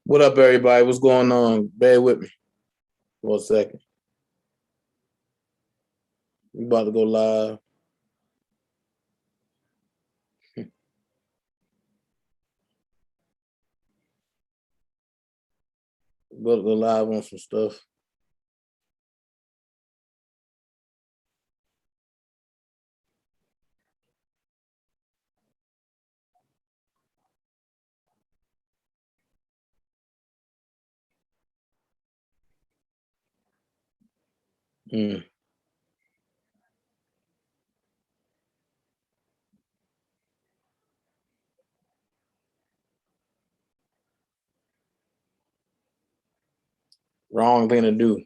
What up, everybody? What's going on? Bear with me for a second. We about to go live. We about to go live on some stuff. Wrong thing to do.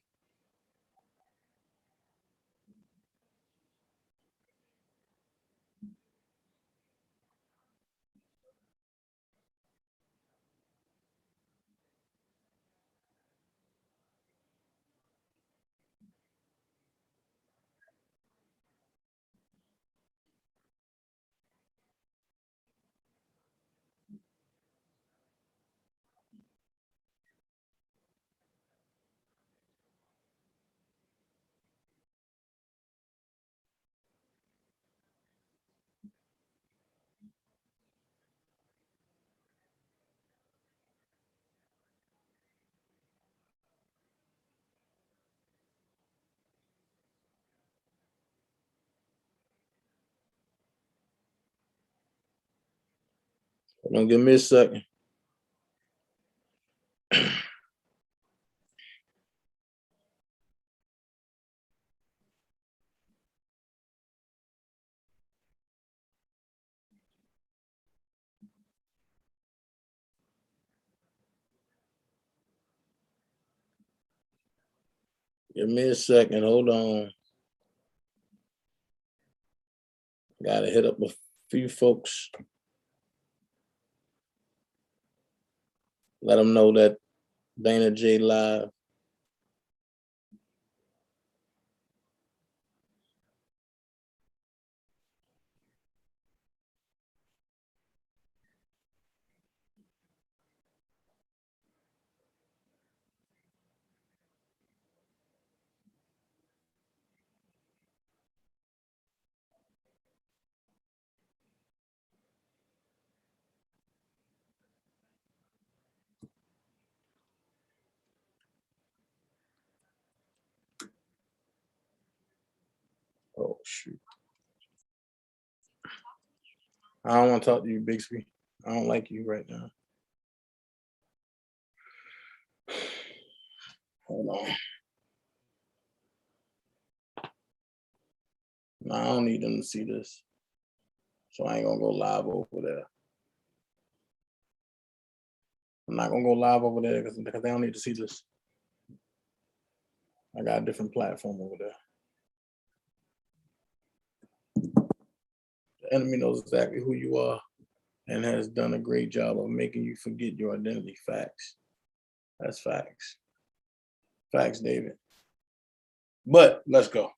Don't give me a second. Give me a second. Hold on. Gotta hit up a few folks. Let them know that DanaJay live. Oh shoot. I don't want to talk to you, Bixby. I don't like you right now. Hold on. No, I don't need them to see this. So I ain't gonna go live over there. I'm not gonna go live over there because they don't need to see this. I got a different platform over there. The enemy knows exactly who you are and has done a great job of making you forget your identity. Facts. That's facts. Facts, David. But let's go.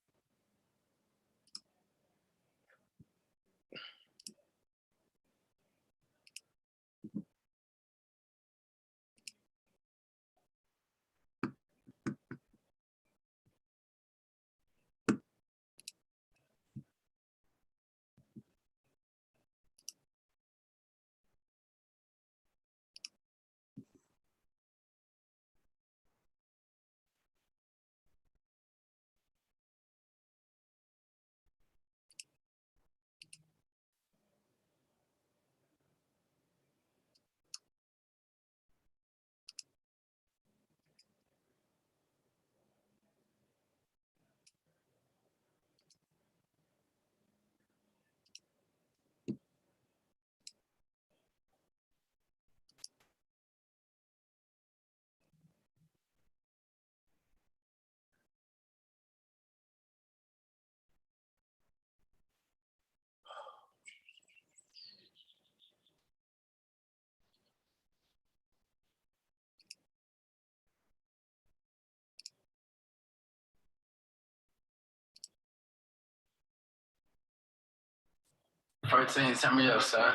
Tell me up, son.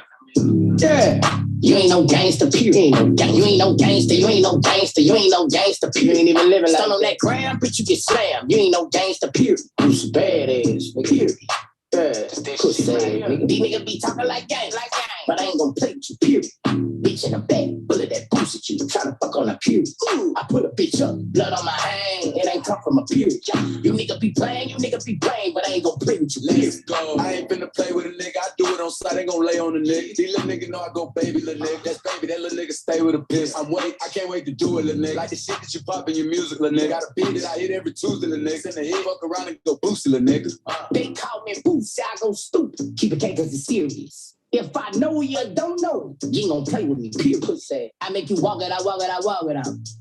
Yeah. You ain't no gangster, period. You ain't no gangster, you ain't no gangster, you ain't no gangster, period. You ain't even living like that. On that gram, bitch, you get slammed. You ain't no gangster, period. You some badass, period. Pussy, nigga. These niggas be talking like gang, but I ain't gonna play with you, period. Bitch in the back, bullet that boost at you, tryna fuck on a period. I put a bitch up, blood on my hand, it ain't come from a period. You nigga be playing, but I ain't gonna play with you, Let's go. I ain't finna play with a nigga, I do it on sight, ain't gonna lay on a nigga. These little niggas know I go baby, little nigga. That's baby, that little nigga stay with a piss. I can't wait to do it, little nigga. Like the shit that you pop in your music, little nigga. Got a beat that I hit every Tuesday, little nigga. Send the hit, fuck around and go boost it, little nigga. They call me Boosie, I go stupid. Keep it cause it's serious. If I know you don't know, you ain't gonna play with me, pure pussy. I make you walk it out.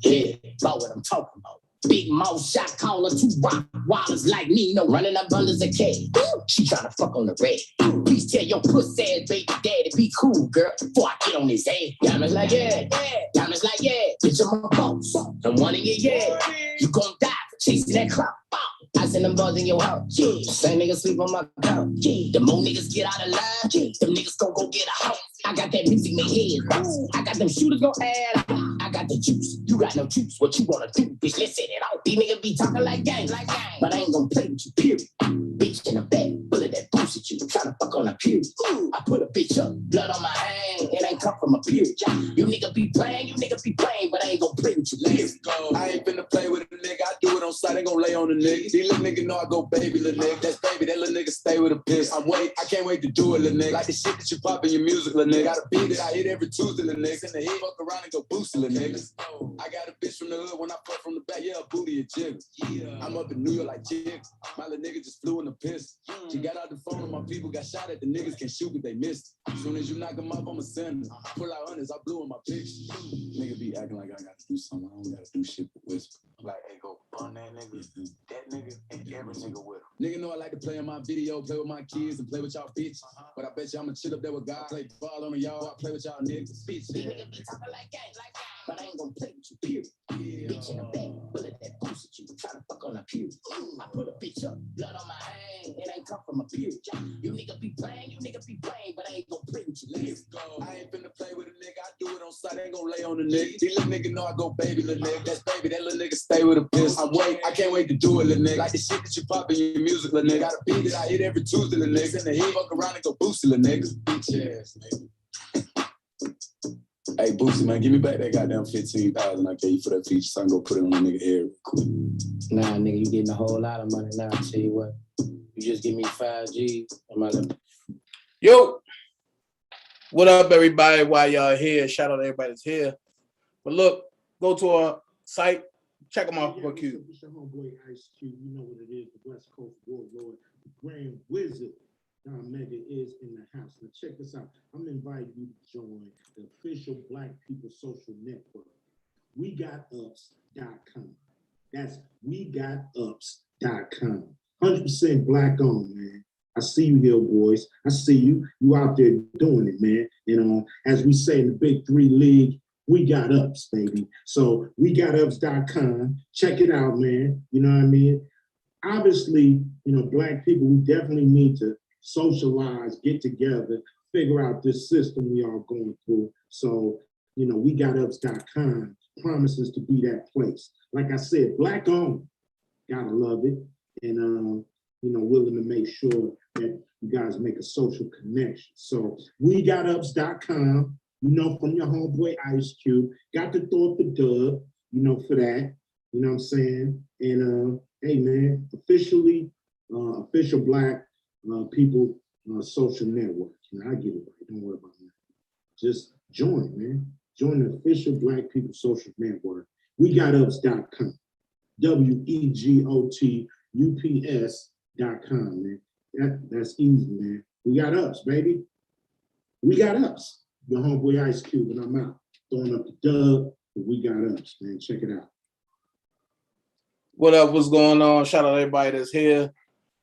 Yeah, about what I'm talking about. Big mouth shot caller, 2 rock wallers like Nino, running up under the cage. She tryna fuck on the red. Please tell your pussy ass baby daddy, be cool, girl, before I get on his ass. Diamonds like, yeah. Diamonds like, yeah. Bitch, I'm a boss. I'm one of you, yeah. You gon' die for chasing that clout. I send them bugs in your house. Yeah. Same niggas sleep on my couch. Yeah. The more niggas get out of line, yeah. Them niggas gon' go get a house. I got that music in my head. I got them shooters gon' add. I got the juice. You got no juice. What you wanna do? Bitch, let's set it out. These niggas be talking like gang. But I ain't gon' play with you, period. Bitch in the back, bullet that boost at you. Tryna fuck on a period. I put a bitch up, blood on my hand. It ain't come from a period. You niggas be playing, but I ain't gon' play with you, let's go. I ain't finna play with a nigga, I do it on sight, ain't gon' lay on a nigga. These little niggas know I go baby, little nigga. That's baby, that little nigga stay with a piss. I can't wait to do it, little nigga. Like the shit that you pop in your music, little nigga. Got a beat that I hit every Tuesday, little nigga. Send the hit, fuck around and go boost it, little niggas. I got a bitch from the hood when I fuck from the back, yeah, a booty and jiggle. Yeah. I'm up in New York like jigs. My little nigga just flew in the piss. She got out the phone and my people got shot at. The niggas can't shoot, but they missed. Soon as you knock them up, I'ma send them. Pull out hundreds, I blew in my pitch. Nigga be acting like I gotta do something. I don't gotta do shit but whisper. Like, hey, go bun that nigga, that nigga, and every nigga with him. Nigga know I like to play in my video, play with my kids, and play with y'all bitch. But I bet you I'ma chill up there with God. Play ball on y'all, I play with y'all niggas. Bitch, nigga be talking like gang, but I ain't gonna play with you, period. Yeah. Bitch in the back, bullet that boost at you, tryna fuck on a period. I put a bitch up, blood on my hand, it ain't come from a period. You nigga be playing, but I ain't gonna play with you. Let's go. I ain't finna play with a nigga, I do it on sight, ain't gon' lay on a nigga. These little niggas know I go baby, little nigga. That's baby, that little nigga stay with a piss. I can't wait to do it, little nigga. Like the shit that you pop in your music, little nigga. Got a beat that I hit every Tuesday, little nigga. Send the hit, fuck around and go boost it, little nigga. Bitch ass, nigga. Hey, Boosie, man, give me back that goddamn 15,000 I gave you for that feature, so I can go put it on the nigga hair real quick. Nah, nigga, you getting a whole lot of money now. I tell you what, you just give me 5 G's and my little. Yo, what up, everybody? While y'all here, shout out to everybody that's here. But look, go to our site, check them out. Fuqq. It's your homeboy Ice Cube. You know what it is, the West Coast Warlord, the Grand Wizard. Mega is in the house. Now check this out. I'm inviting you to join the official Black People Social Network. WeGotUps.com. That's WeGotUps.com. 100% Black owned, man. I see you here, boys. I see you. You out there doing it, man. And as we say in the Big 3 League, we got ups, baby. So WeGotUps.com. Check it out, man. You know what I mean? Obviously, Black people, we definitely need to socialize, get together, figure out this system we are going through. So, WeGotUps.com promises to be that place. Like I said, Black owned, gotta love it. And, willing to make sure that you guys make a social connection. So WeGotUps.com, from your homeboy Ice Cube, got to throw up the dub, for that, you know what I'm saying? And, hey, man, official Black People Social Network. I get it right. Don't worry about that. Just join, man. Join the official Black People Social Network. WeGotUps.com. WeGotUps.com, man. That's easy, man. We got ups, baby. We got ups. Your homeboy Ice Cube, and I'm out. Throwing up the dub, but we got ups, man. Check it out. What up? What's going on? Shout out to everybody that's here.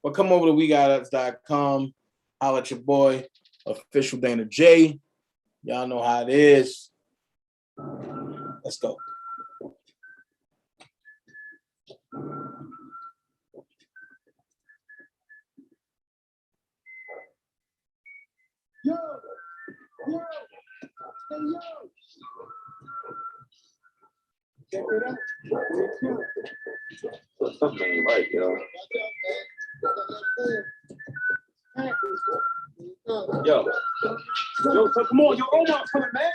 Well, come over to WeGotUps.com. Holla at your boy, official DanaJay. Y'all know how it is. Let's go. Yo, Something ain't right, yo. Yo, so come on, yo, Omar's coming, man.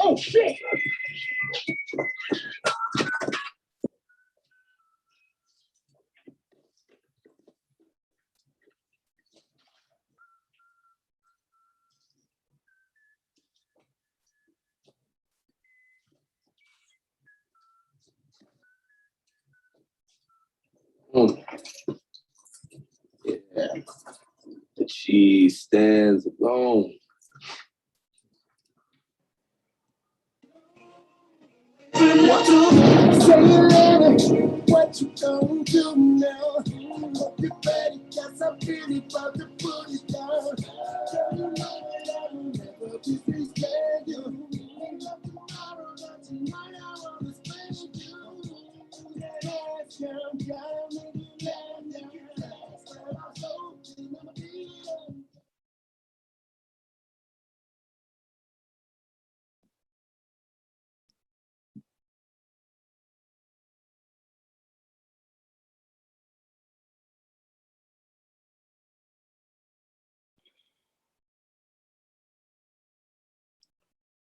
Oh shit! Yeah, the cheese stands alone. What you gonna do now? Hope you better, cause I'm really about to put it down. Girl, you know that I will never be freezing you. Tomorrow, not tonight, I wanna spend with you. That ass down, gotta make you laugh down. But I'm so I'ma be alone.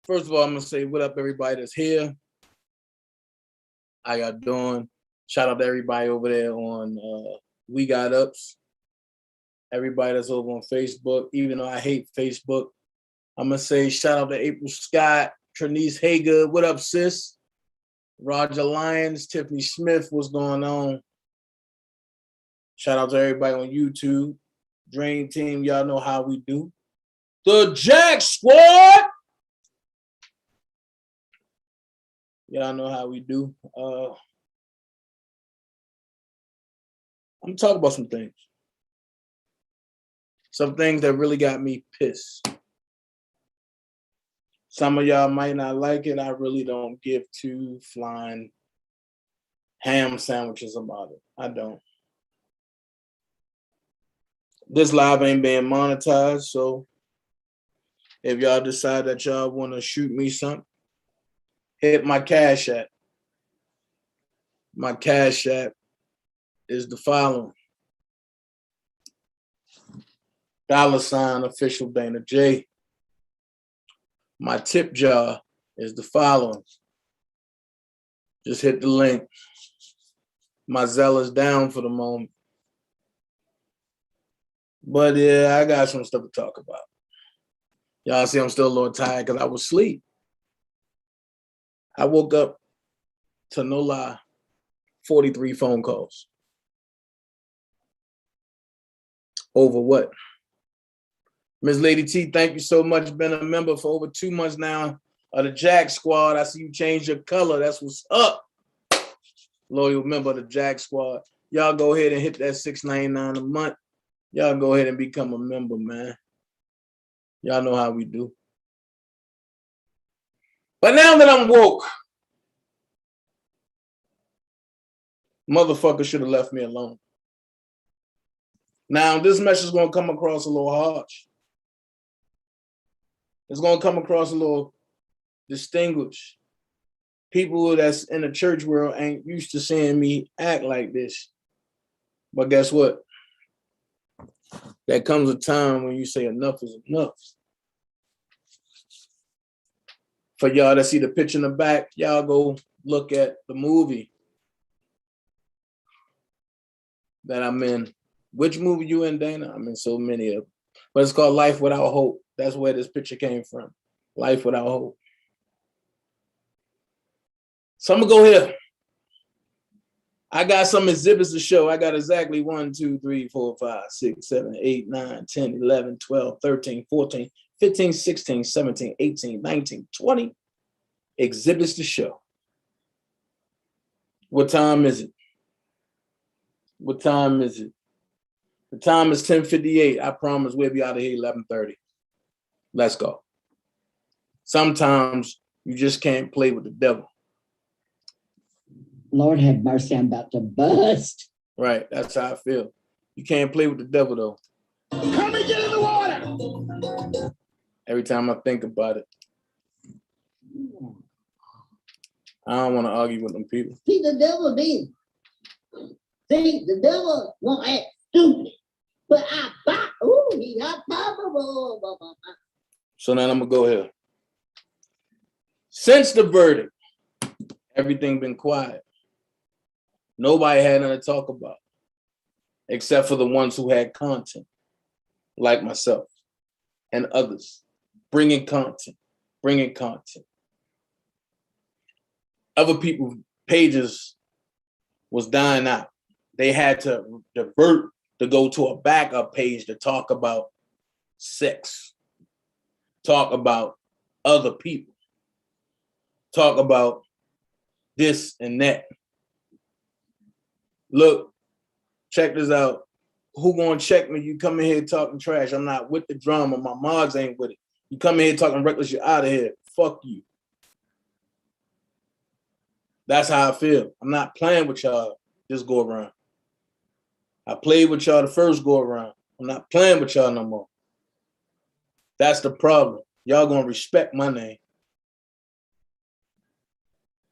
First of all, I'm gonna say what up, everybody that's here. How y'all doing? Shout out to everybody over there on We Got Ups. Everybody that's over on Facebook, even though I hate Facebook. I'm gonna say shout out to April Scott, Trinice Hager. What up, sis? Roger Lyons, Tiffany Smith, what's going on? Shout out to everybody on YouTube. Dream Team, y'all know how we do. The Jack Squad. Y'all know how we do. I'm talking about some things. Some things that really got me pissed. Some of y'all might not like it. I really don't give two flying ham sandwiches about it. I don't. This live ain't being monetized, so if y'all decide that y'all want to shoot me something, hit my Cash App. My Cash App is the following. $ official DanaJay. My tip jar is the following. Just hit the link. My ZELLE is down for the moment. But yeah, I got some stuff to talk about. Y'all see I'm still a little tired because I was asleep. I woke up to, no lie, 43 phone calls. Over what? Ms. Lady T, thank you so much. Been a member for over 2 months now of the Jack Squad. I see you changed your color. That's what's up. Loyal member of the Jack Squad. Y'all go ahead and hit that $6.99 a month. Y'all go ahead and become a member, man. Y'all know how we do. But now that I'm woke, motherfucker should have left me alone. Now, this message is going to come across a little harsh. It's going to come across a little distinguished. People that's in the church world ain't used to seeing me act like this. But guess what? There comes a time when you say enough is enough. For y'all that see the picture in the back, y'all go look at the movie that I'm in. Which movie you in, Dana? I'm in so many of them. But it's called Life Without Hope. That's where this picture came from. Life Without Hope. So I'm gonna go here. I got some exhibits to show. I got exactly 1, 2, 3, 4, 5, 6, 7, 8, 9, 10, 11, 12, 13, 14, 15, 16, 17, 18, 19, 20 exhibits to show. What time is it? What time is it? The time is 10:58. I promise we'll be out of here 11:30. Let's go. Sometimes you just can't play with the devil. Lord have mercy, I'm about to bust. Right, that's how I feel. You can't play with the devil though. Come and get in the water. Every time I think about it, I don't want to argue with them people. See, the devil did. See, the devil won't act stupid. But I thought, ooh, he got powerful. So now I'm gonna go here. Since the verdict, everything been quiet. Nobody had nothing to talk about, except for the ones who had content, like myself and others, bringing content. Other people's pages was dying out. They had to divert to go to a backup page to talk about sex, talk about other people, talk about this and that. Look, check this out. Who gonna check me? You come in here talking trash. I'm not with the drama. My mods ain't with it. You come in here talking reckless, you're out of here. Fuck you. That's how I feel. I'm not playing with y'all this go around. I played with y'all the first go around. I'm not playing with y'all no more. That's the problem. Y'all gonna respect my name.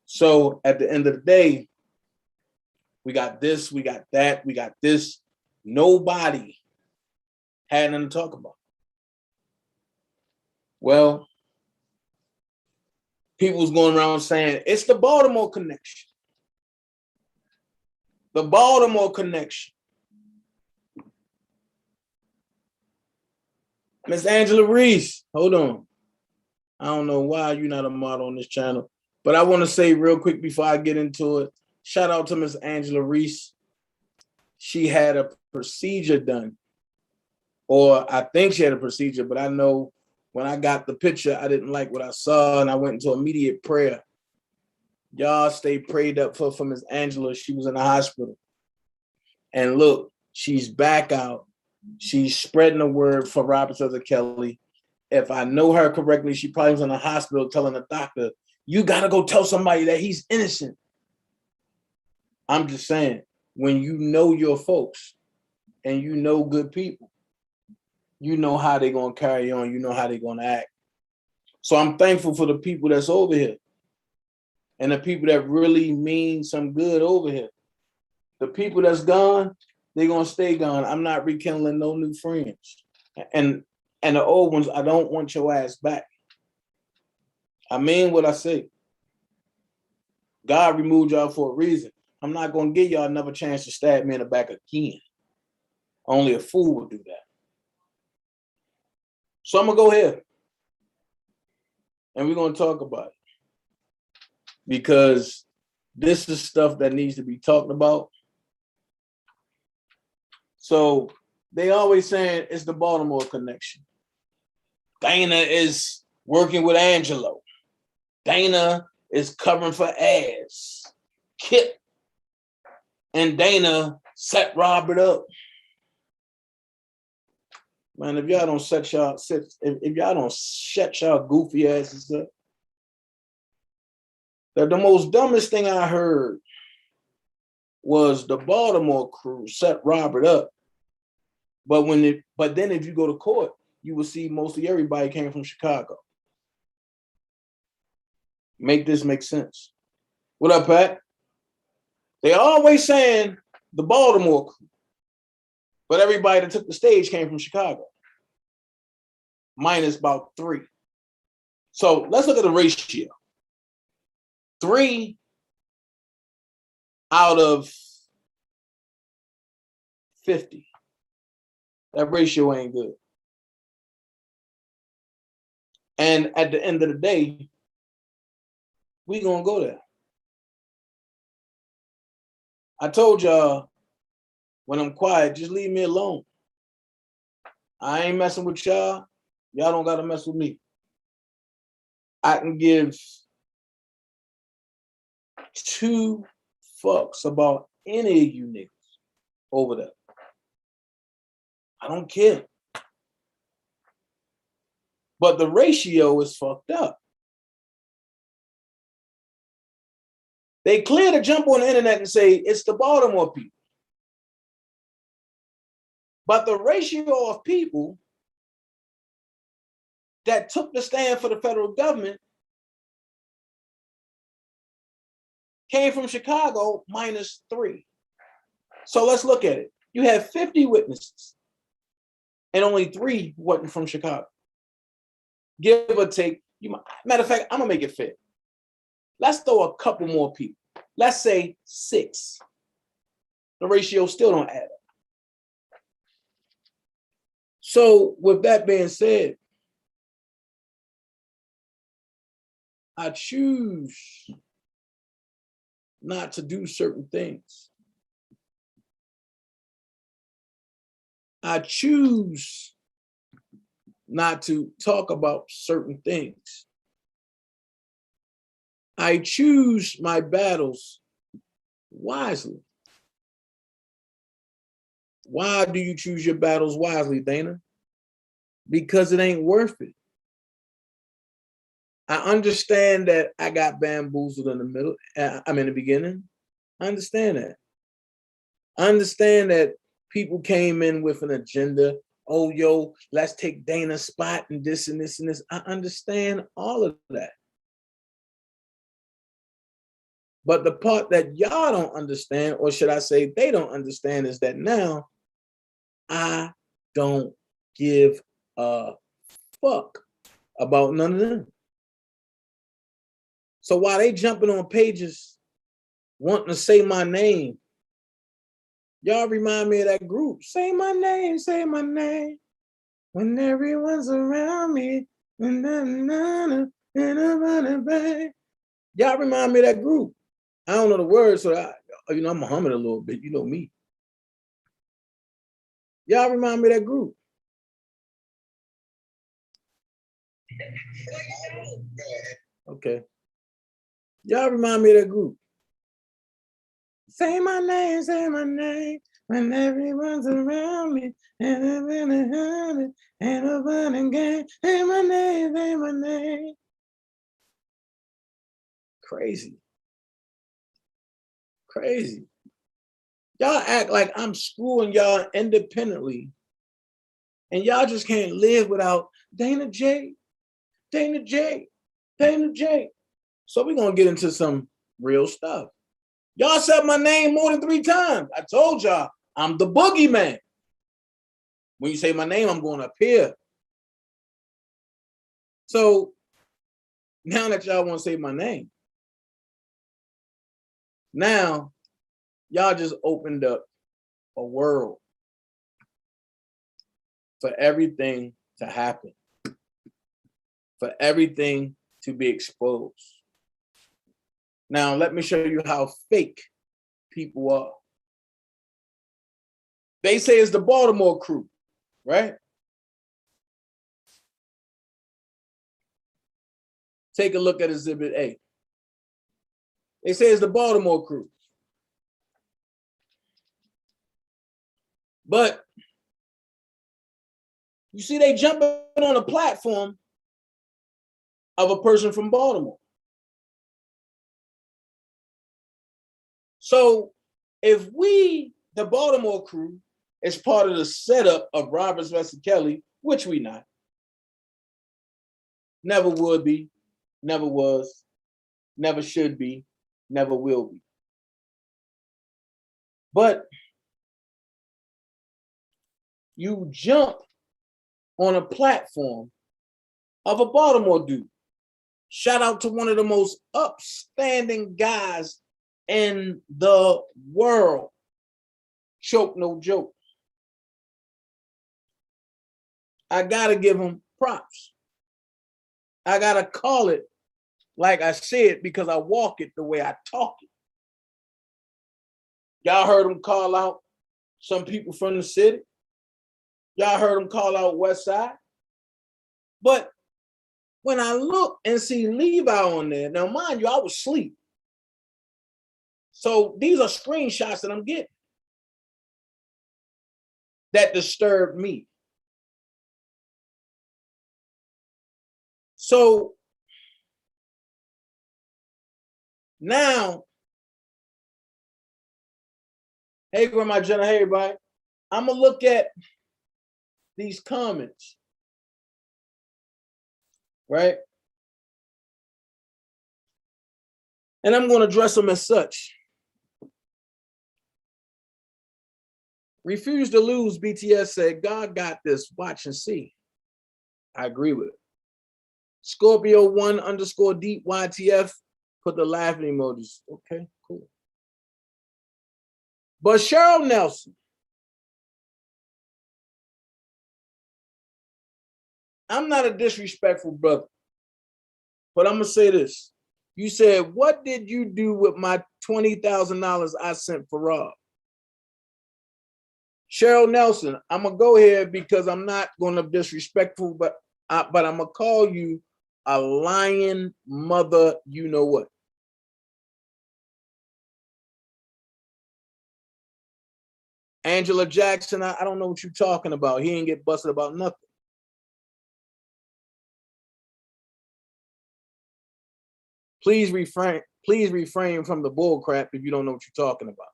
So at the end of the day, we got this, we got that, we got this. Nobody had nothing to talk about. Well, people was going around saying, it's the Baltimore connection. The Baltimore connection. Miss Angela Reese, hold on. I don't know why you're not a model on this channel, but I want to say real quick before I get into it, shout out to Miss Angela Reese. She had a procedure done, or I think she had a procedure, but I know when I got the picture, I didn't like what I saw, and I went into immediate prayer. Y'all stay prayed up for Miss Angela. She was in the hospital. And look, she's back out. She's spreading the word for Robert Cesar Kelly. If I know her correctly, she probably was in the hospital telling the doctor, you got to go tell somebody that he's innocent. I'm just saying, when you know your folks and you know good people, you know how they're going to carry on. You know how they're going to act. So I'm thankful for the people that's over here and the people that really mean some good over here. The people that's gone, they're going to stay gone. I'm not rekindling no new friends. And the old ones, I don't want your ass back. I mean what I say. God removed y'all for a reason. I'm not going to give y'all another chance to stab me in the back again. Only a fool would do that. So I'm going to go here. And we're going to talk about it. Because this is stuff that needs to be talked about. So they always saying it's the Baltimore connection. Dana is working with Angelo. Dana is covering for ass. Kip and Dana set Robert up. Man, if y'all don't shut y'all goofy asses up. The most dumbest thing I heard was the Baltimore crew set Robert up. But then if you go to court, you will see mostly everybody came from Chicago. Make this make sense. What up, Pat? They always saying the Baltimore crew, but everybody that took the stage came from Chicago. Minus about 3. So let's look at the ratio. 3 out of 50. That ratio ain't good. And at the end of the day, we gonna go there. I told y'all when I'm quiet, just leave me alone. I ain't messing with y'all. Y'all don't gotta mess with me. I can give 2 fucks about any of you niggas over there. I don't care. But the ratio is fucked up. They clear to jump on the internet and say it's the Baltimore people. But the ratio of people that took the stand for the federal government came from Chicago, -3. So let's look at it. You have 50 witnesses and only 3 wasn't from Chicago. Give or take. Matter of fact, I'm gonna make it fair. Let's throw a couple more people. Let's say 6. The ratio still don't add up. So with that being said, I choose not to do certain things. I choose not to talk about certain things. I choose my battles wisely. Why do you choose your battles wisely, Dana? Because it ain't worth it. I understand that I got bamboozled in the middle. I'm in the beginning. I understand that. I understand that people came in with an agenda. Oh, yo, let's take Dana's spot and this and this and this. I understand all of that. But the part that y'all don't understand, or should I say they don't understand, is that now I don't give a fuck about none of them. So while they jumping on pages wanting to say my name, y'all remind me of that group. Say my name, when everyone's around me. Y'all remind me of that group. I don't know the words, so I'm humming a little bit. You know me. Y'all remind me of that group. Okay. Y'all remind me of that group. Say my name, when everyone's around me, and I'm in a honey, and a running game. Say my name. Crazy. Y'all act like I'm screwing y'all independently, and y'all just can't live without DanaJay. So we're gonna get into some real stuff. Y'all said my name more than 3 times. I told y'all I'm the boogeyman. When you say my name, I'm going up here. So now that y'all want to say my name, now y'all just opened up a world for everything to happen, for everything to be exposed. Now, let me show you how fake people are. They say it's the Baltimore crew, right? Take a look at Exhibit A. They say it's the Baltimore crew. But you see, they jumping on a platform of a person from Baltimore. So if we, the Baltimore crew, is part of the setup of Roberts vs. Kelly, which we not, never would be, never was, never should be, never will be. But you jump on a platform of a Baltimore dude. Shout out to one of the most upstanding guys in the world. Choke no joke. I gotta give him props. I gotta call it like I said because I walk it the way I talk it. Y'all heard him call out some people from the city. Y'all heard him call out West Side. But when I look and see Levi on there, now mind you, I was asleep. So these are screenshots that I'm getting that disturbed me. So now, hey, Grandma Jenna, hey, everybody. I'm going to look at these comments. right? And I'm going to address them as such. Refuse to lose, BTS said, God got this, watch and see. I agree with it. Scorpio 1_deep YTF, put the laughing emojis. Okay, cool. But Cheryl Nelson, I'm not a disrespectful brother, but I'm going to say this. You said, what did you do with my $20,000 I sent for Rob? Cheryl Nelson, I'm going to go here because I'm not going to be disrespectful, but I'm going to call you a lying mother, you know what. Angela Jackson, I don't know what you're talking about. He ain't get busted about nothing. Please refrain from the bull crap if you don't know what you're talking about.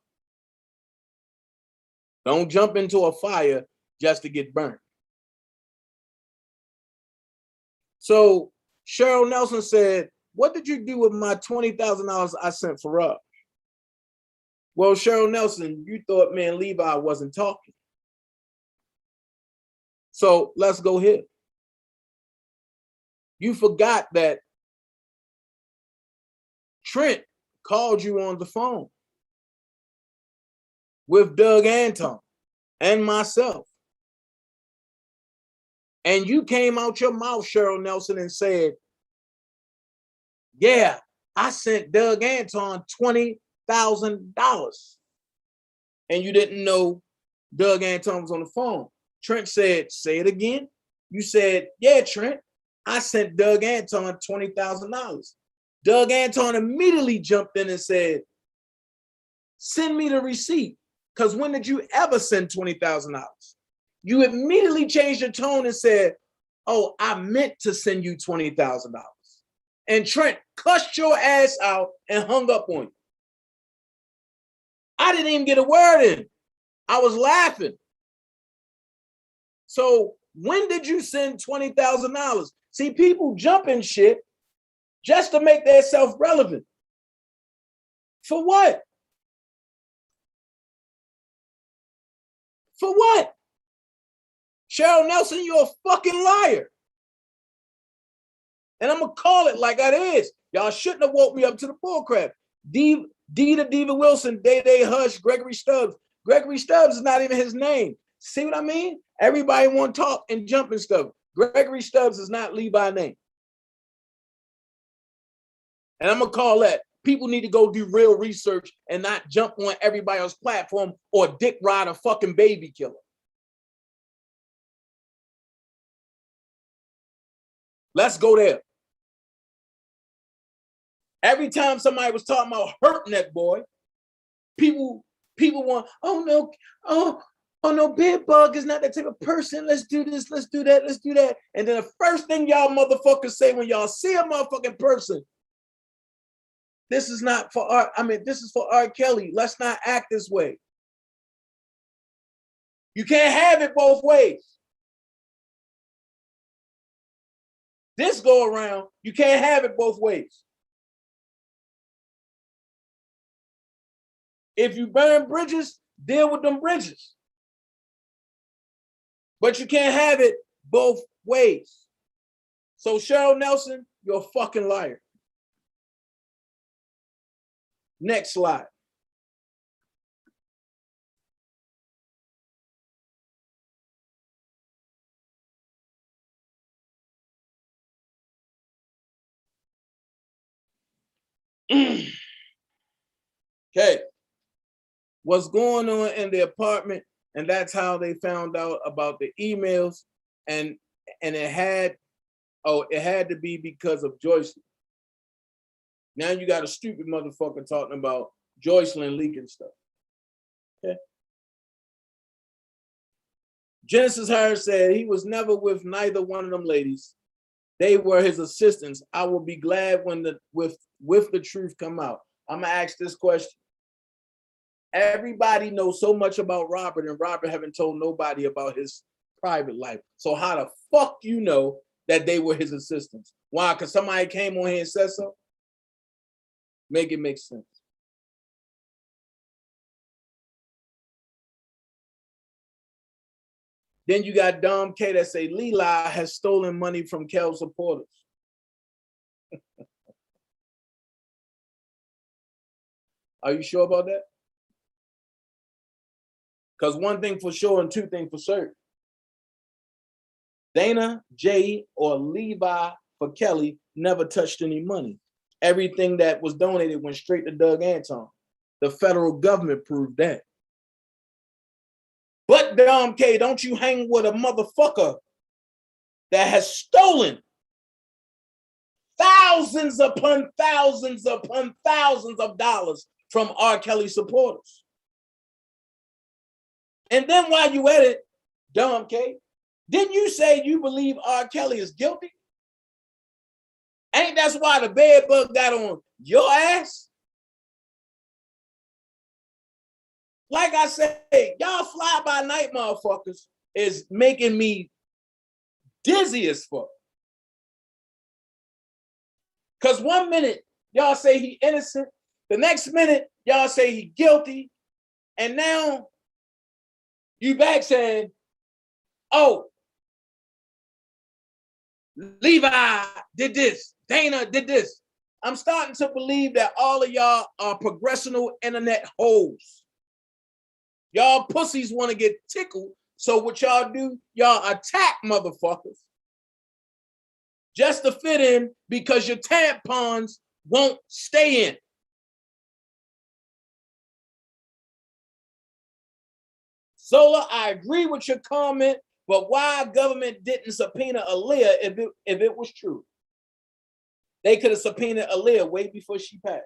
Don't jump into a fire just to get burned. So Cheryl Nelson said, what did you do with my $20,000 I sent for Rob? Well, Cheryl Nelson, you thought, man, Levi wasn't talking. So let's go here. You forgot that Trent called you on the phone with Doug Anton and myself. And you came out your mouth, Cheryl Nelson, and said, yeah, I sent Doug Anton $20,000. And you didn't know Doug Anton was on the phone. Trent said, say it again. You said, yeah, Trent, I sent Doug Anton $20,000. Doug Anton immediately jumped in and said, send me the receipt. Because when did you ever send $20,000? You immediately changed your tone and said, oh, I meant to send you $20,000. And Trent cussed your ass out and hung up on you. I didn't even get a word in. I was laughing. So when did you send $20,000? See, people jump in shit just to make themselves relevant. For what? For what? Cheryl Nelson, you're a fucking liar. And I'm going to call it like that is. Y'all shouldn't have woke me up to the bullcrap. Diva Wilson, Day Hush, Gregory Stubbs. Gregory Stubbs is not even his name. See what I mean? Everybody want to talk and jump and stuff. Gregory Stubbs is not Levi's name. And I'm going to call that. People need to go do real research and not jump on everybody else's platform or dick ride a fucking baby killer. Let's go there. Every time somebody was talking about hurting that boy, people want, oh no, Big Bug is not that type of person. Let's do this, let's do that, let's do that. And then the first thing y'all motherfuckers say when y'all see a motherfucking person, this is not for art. I mean, this is for R. Kelly. Let's not act this way. You can't have it both ways. This go around, you can't have it both ways. If you burn bridges, deal with them bridges. But you can't have it both ways. So Cheryl Nelson, you're a fucking liar. Next slide. Okay. What's going on in the apartment, and that's how they found out about the emails, and it had to be because of Joycelyn. Now you got a stupid motherfucker talking about Joycelyn leaking stuff. Okay. Genesis Harris said he was never with neither one of them ladies. They were his assistants. I will be glad when with the truth come out. I'm gonna ask this question. Everybody knows so much about Robert, and Robert haven't told nobody about his private life. So how the fuck you know that they were his assistants. Why? Because somebody came on here and said so? Make it make sense. Then you got Dom K that say Leela has stolen money from Kel supporters. Are you sure about that? Because one thing for sure and two things for certain. DanaJay or Levi for Kelly never touched any money. Everything that was donated went straight to Doug Anton. The federal government proved that. But Dom K, don't you hang with a motherfucker that has stolen thousands upon thousands upon thousands of dollars from R. Kelly supporters. And then while you at it, Dom K, didn't you say you believe R. Kelly is guilty? Ain't that's why the bed bug got on your ass? Like I said, y'all fly by night motherfuckers is making me dizzy as fuck. Because 1 minute, y'all say he innocent. The next minute, y'all say he guilty. And now you back saying, oh, Levi did this. Dana did this. I'm starting to believe that all of y'all are progressional internet hoes. Y'all pussies want to get tickled. So what y'all do, y'all attack motherfuckers just to fit in because your tampons won't stay in. Zola, I agree with your comment, but why government didn't subpoena Aaliyah if it was true? They could have subpoenaed Aaliyah way before she passed.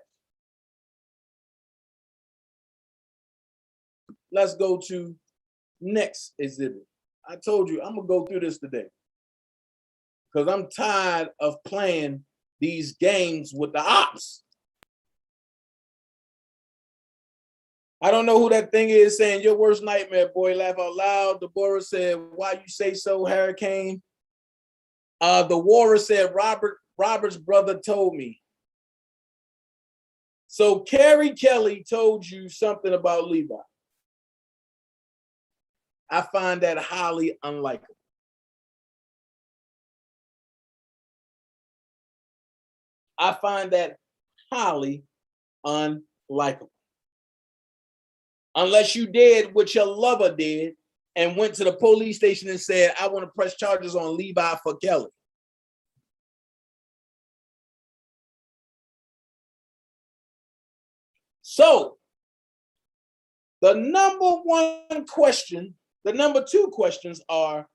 Let's go to next exhibit. I told you I'm gonna go through this today because I'm tired of playing these games with the ops. I don't know who that thing is saying your worst nightmare, boy. Laugh out loud. Deborah said, why you say so, Hurricane? The Warrior said, Robert's brother told me. So Carrie Kelly told you something about Levi. I find that highly unlikely. I find that highly unlikely. Unless you did what your lover did and went to the police station and said, I want to press charges on Levi for Kelly. So the number one question, the number two questions are,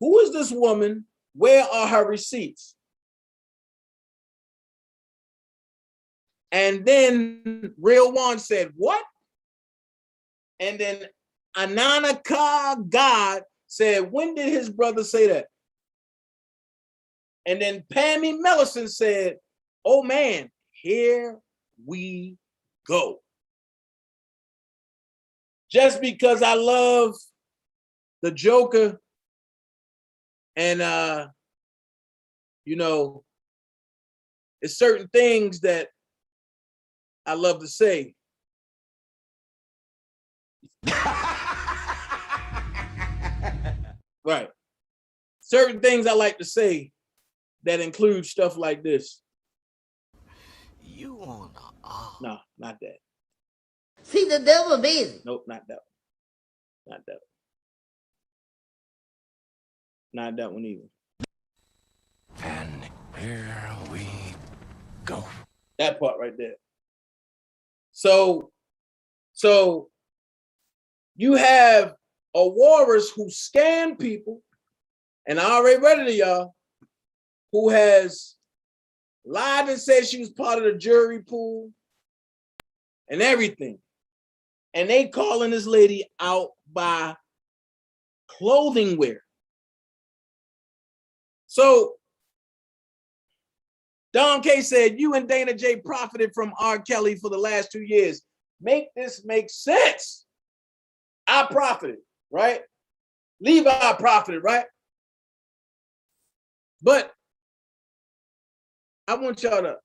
who is this woman? Where are her receipts? And then Real One said, what? And then Ananaka God said, when did his brother say that? And then Pammy Mellison said, oh man, here we go. Just because I love the Joker and, you know, it's certain things that I love to say. Right. Certain things I like to say that include stuff like this. You wanna No, not that. see the devil busy. Nope, not that one. Not that one. Not that one either. And here we go. That part right there. So you have a walrus who scanned people, and I already read it to y'all, who has lied and said she was part of the jury pool and everything. And they calling this lady out by clothing wear. So Don K said, you and DanaJay profited from R. Kelly for the last 2 years. Make this make sense. I profited, right? Levi profited, right? But I want y'all to,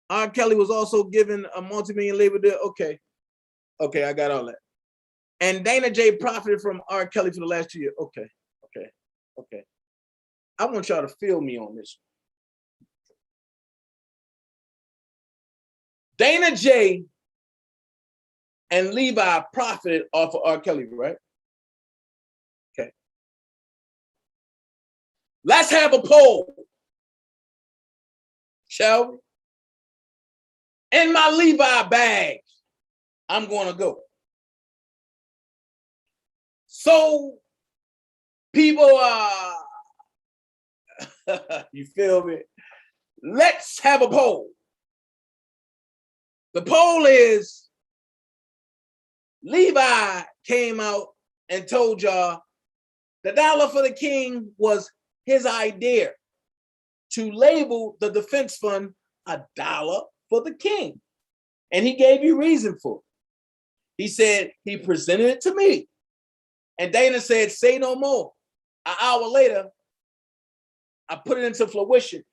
R. Kelly was also given a multi-million label deal. Okay, I got all that. And DanaJay profited from R. Kelly for the last 2 years. Okay. I want y'all to feel me on this. DanaJay and Levi profited off of R. Kelly, right? Okay. Let's have a poll, shall we? In my Levi bag, I'm going to go. So people you feel me? Let's have a poll. The poll is, Levi came out and told y'all the dollar for the king was his idea to label the defense fund $1 for the king. And he gave you reason for it. He said he presented it to me. And Dana said, say no more. An hour later, I put it into fruition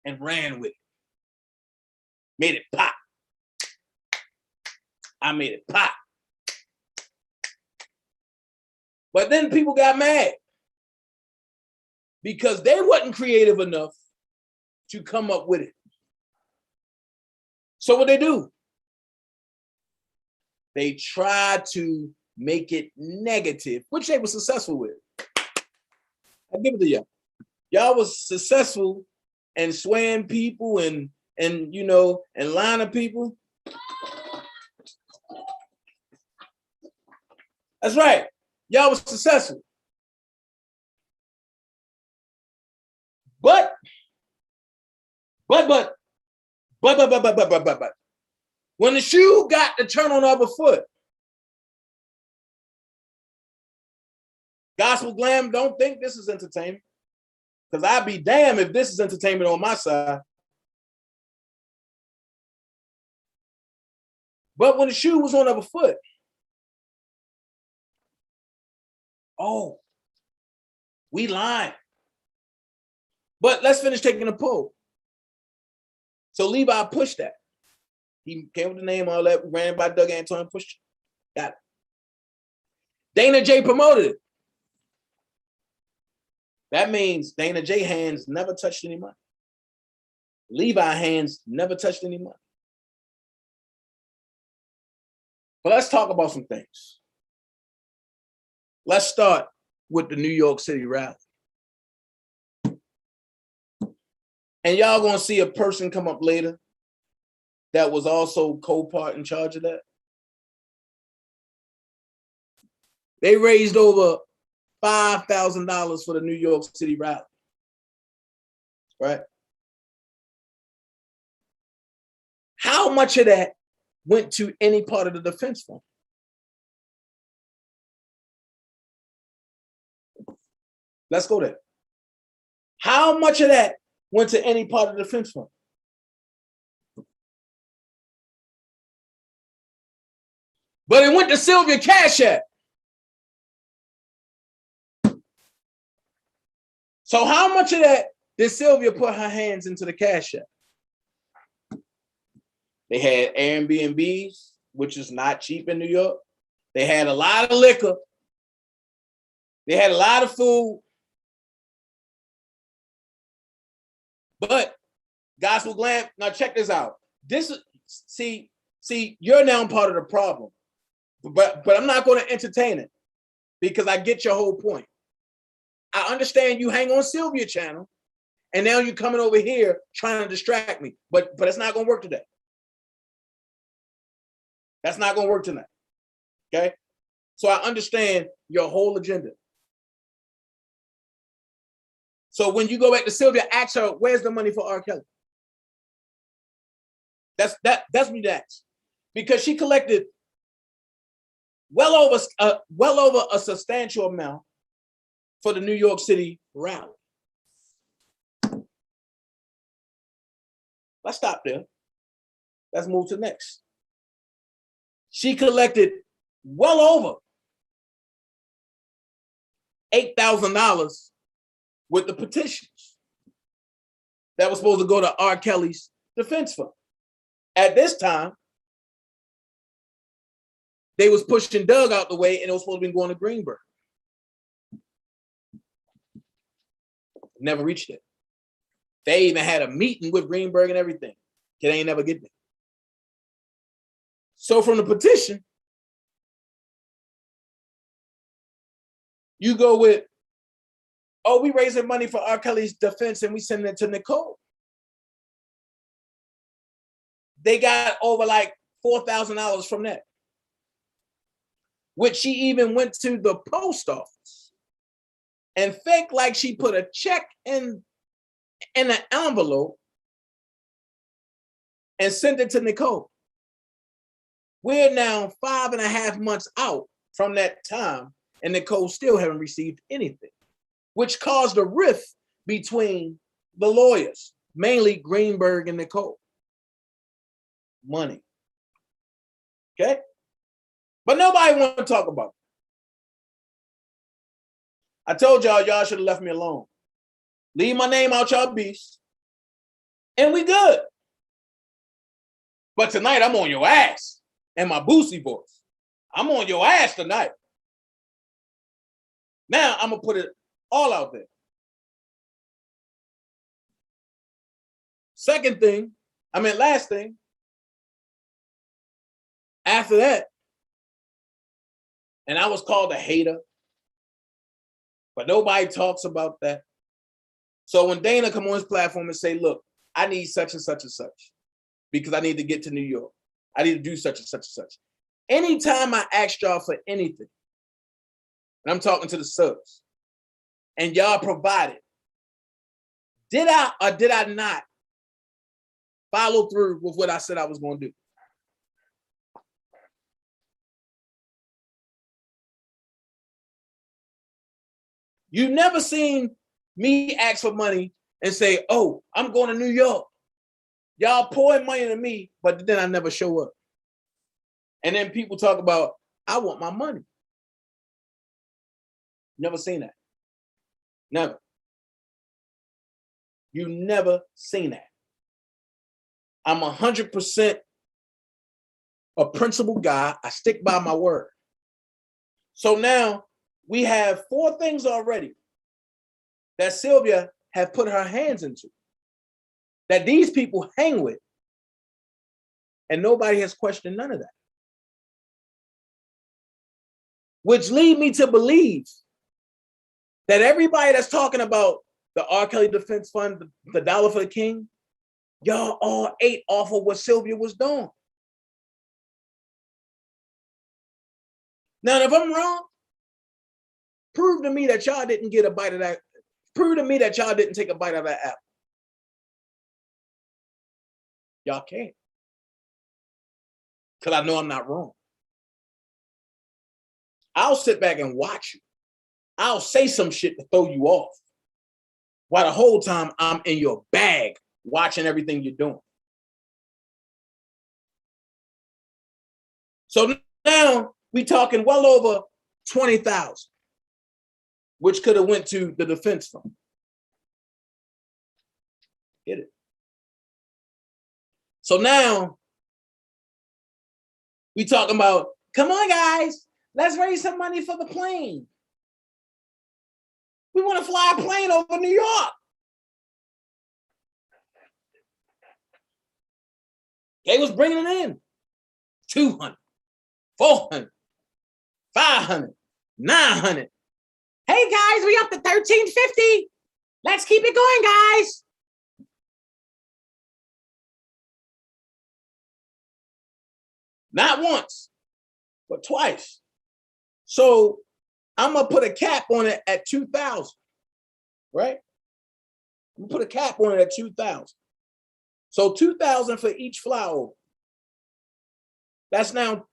and ran with it. Made it pop. I made it pop. But then people got mad because they wasn't creative enough to come up with it. So what they do? They tried to make it negative, which they were successful with. I give it to y'all. Y'all was successful in swaying people and you know, and lying to people. That's right. Y'all was successful. But when the shoe got to turn on the other foot, gospel glam don't think this is entertainment. Because I'd be damned if this is entertainment on my side. But when the shoe was on the other foot, oh, we lying. But let's finish taking a poll. So Levi pushed that. He came with the name, all that, ran by Doug Antoine, pushed it. Got it. DanaJay promoted it. That means DanaJay hands never touched any money. Levi hands never touched any money. But let's talk about some things. Let's start with the New York City rally. And y'all gonna see a person come up later that was also co-part in charge of that. They raised over $5,000 for the New York City rally, right? How much of that went to any part of the defense fund? Let's go there. How much of that went to any part of the defense fund? But it went to Sylvia Cash App. So how much of that did Sylvia put her hands into the Cash App? They had Airbnbs, which is not cheap in New York. They had a lot of liquor. They had a lot of food. But gospel glam, now check this out. This is, see, you're now part of the problem. But I'm not going to entertain it because I get your whole point. I understand you hang on Sylvia channel, and now you're coming over here trying to distract me. But it's not going to work today. That's not going to work tonight. Okay? So I understand your whole agenda. So when you go back to Sylvia, ask her, where's the money for R. Kelly? That's what you ask. Because she collected well over a substantial amount for the New York City rally. Let's stop there. Let's move to next. She collected well over $8,000 with the petitions that was supposed to go to R. Kelly's defense fund. At this time, they was pushing Doug out the way, and it was supposed to be going to Greenberg. Never reached it. They even had a meeting with Greenberg and everything. They ain't never get there. So from the petition, you go with, oh, we raising money for R. Kelly's defense and we sending it to Nicole. They got over like $4,000 from that, which she even went to the post office and faked like she put a check in an envelope and sent it to Nicole. We're now 5.5 months out from that time, and Nicole still haven't received anything, which caused a rift between the lawyers, mainly Greenberg and Nicole. Money. Okay? But nobody want to talk about it. I told y'all should have left me alone. Leave my name out y'all beast, and we good. But tonight, I'm on your ass in my Boosie voice. I'm on your ass tonight. Now, I'm going to put it all out there. Last thing, after that, and I was called a hater, but nobody talks about that. So when Dana come on his platform and say, look, I need such and such and such, because I need to get to New York. I need to do such and such and such. Anytime I asked y'all for anything, and I'm talking to the subs, and y'all provided, did I or did I not follow through with what I said I was going to do? You've never seen me ask for money and say, oh, I'm going to New York. Y'all pouring money to me, but then I never show up. And then people talk about, I want my money. Never seen that. Never. You never seen that. I'm 100% a principled guy. I stick by my word. So now we have 4 things already that Sylvia has put her hands into, that these people hang with, and nobody has questioned none of that. Which lead me to believe that everybody that's talking about the R. Kelly Defense Fund, the dollar for the king, y'all all ate off of what Sylvia was doing. Now, if I'm wrong, prove to me that y'all didn't get a bite of that. Prove to me that y'all didn't take a bite of that apple. Y'all can't. Because I know I'm not wrong. I'll sit back and watch you. I'll say some shit to throw you off, while the whole time I'm in your bag watching everything you're doing. So now we talking well over 20,000, which could have went to the defense fund. Get it? So now we talking about, come on, guys, let's raise some money for the plane. We want to fly a plane over New York. They was bringing it in. 200, 400, 500, 900. Hey, guys, we up to 1350. Let's keep it going, guys. Not once, but twice. So I'm going to put a cap on it at 2,000, right? I'm going to put a cap on it at 2,000. So 2,000 for each flyover. That's now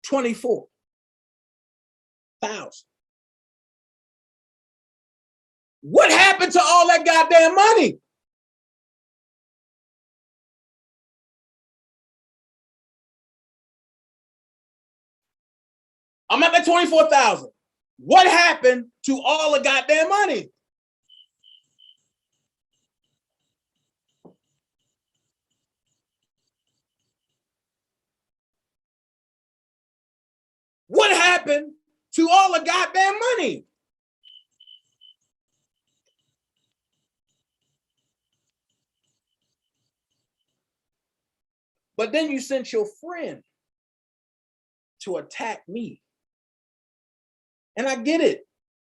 24,000. What happened to all that goddamn money? I'm at that 24,000. What happened to all the goddamn money? What happened to all the goddamn money? But then you sent your friend to attack me. And I get it.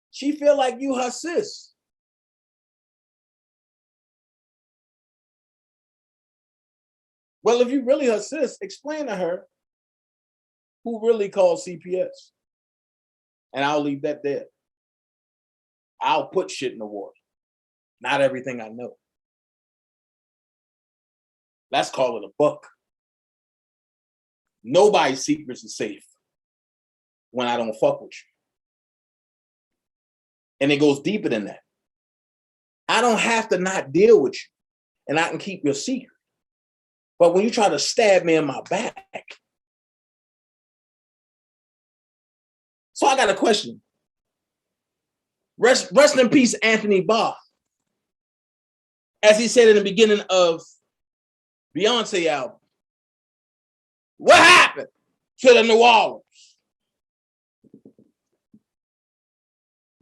She feel like you her sis. Well, if you really her sis, explain to her who really called CPS. And I'll leave that there. I'll put shit in the water. Not everything I know. Let's call it a buck. Nobody's secrets are safe when I don't fuck with you. And it goes deeper than that. I don't have to not deal with you and I can keep your secret. But when you try to stab me in my back. So I got a question. Rest in peace, Anthony Barr. As he said in the beginning of Beyonce album, what happened to the New Orleans?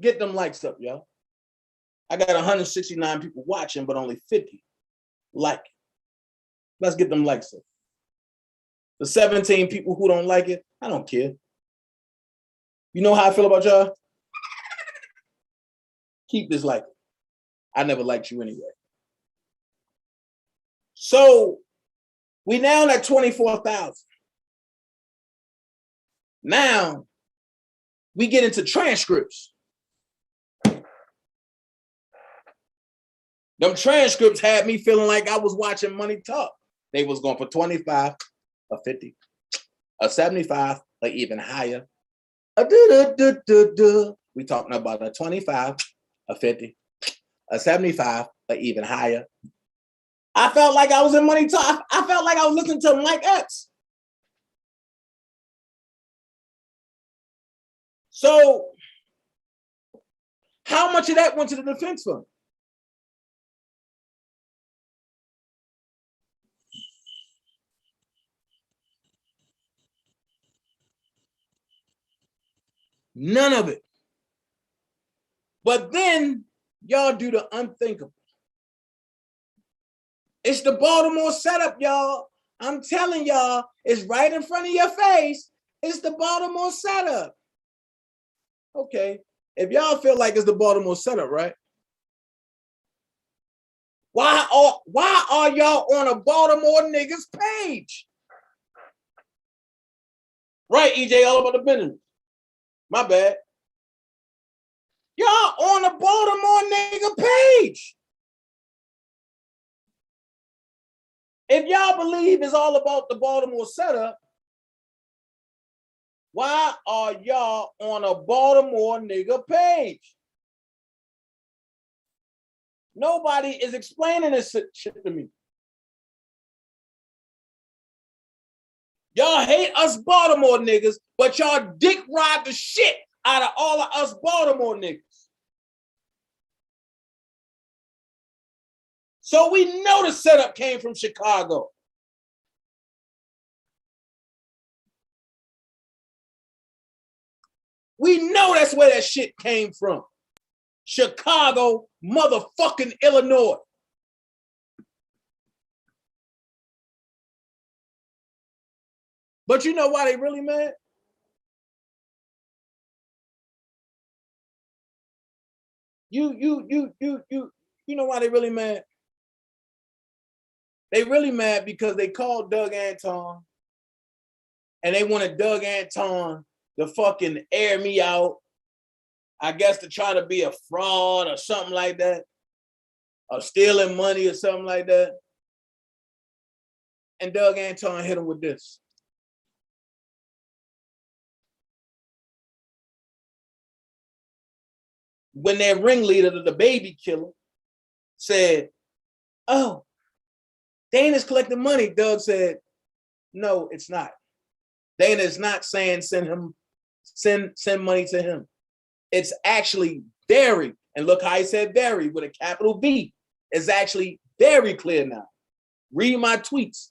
Get them likes up, y'all. I got 169 people watching, but only 50 like it. Let's get them likes up. The 17 people who don't like it, I don't care. You know how I feel about y'all? Keep this like it. I never liked you anyway. So we now at 24,000. Now we get into transcripts. Them transcripts had me feeling like I was watching Money Talk. They was going for 25, a 50, a 75, or even higher. We talking about a 25, a 50, a 75, or even higher. I felt like I was in Money Talk. I felt like I was listening to Mike X. So how much of that went to the defense fund? None of it. But then y'all do the unthinkable. It's the Baltimore setup, y'all. I'm telling y'all, it's right in front of your face. It's the Baltimore setup. Okay, if y'all feel like it's the Baltimore setup, right? Why are y'all on a Baltimore niggas page? Right, EJ, all about the business. My bad. Y'all on the Baltimore nigga page. If y'all believe it's all about the Baltimore setup, why are y'all on a Baltimore nigga page? Nobody is explaining this shit to me. Y'all hate us Baltimore niggas, but y'all dick ride the shit out of all of us Baltimore niggas. So we know the setup came from Chicago. We know that's where that shit came from. Chicago, motherfucking Illinois. But you know why they really mad? You know why they really mad? They really mad because they called Doug Anton and they wanted Doug Anton to fucking air me out. I guess to try to be a fraud or something like that. Or stealing money or something like that. And Doug Anton hit him with this. When their ringleader, the baby killer, said, oh, Dana's collecting money, Doug said, no, it's not. Dana is not saying send money to him. It's actually very, and look how he said very with a capital V. It's actually very clear now. Read my tweets.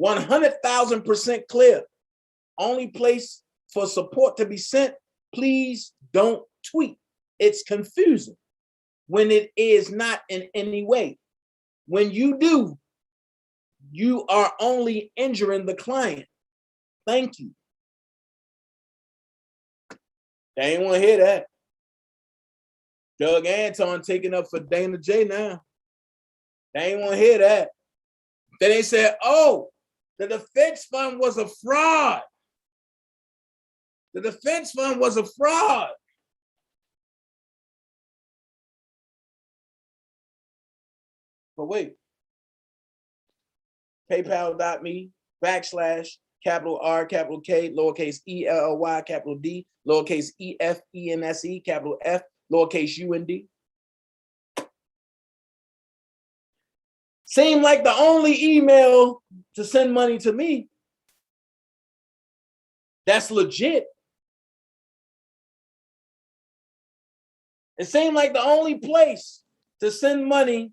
100,000% clear. Only place for support to be sent, please don't tweet. It's confusing when it is not in any way. When you do, you are only injuring the client. Thank you. They ain't want to hear that. Doug Anton taking up for DanaJay now. They ain't want to hear that. Then they said, oh, the defense fund was a fraud. The defense fund was a fraud. But wait. PayPal.me/R, K, lowercase ELLY, capital D, lowercase EFENSE, capital F, lowercase UND. Seemed like the only email to send money to me that's legit. It seemed like the only place to send money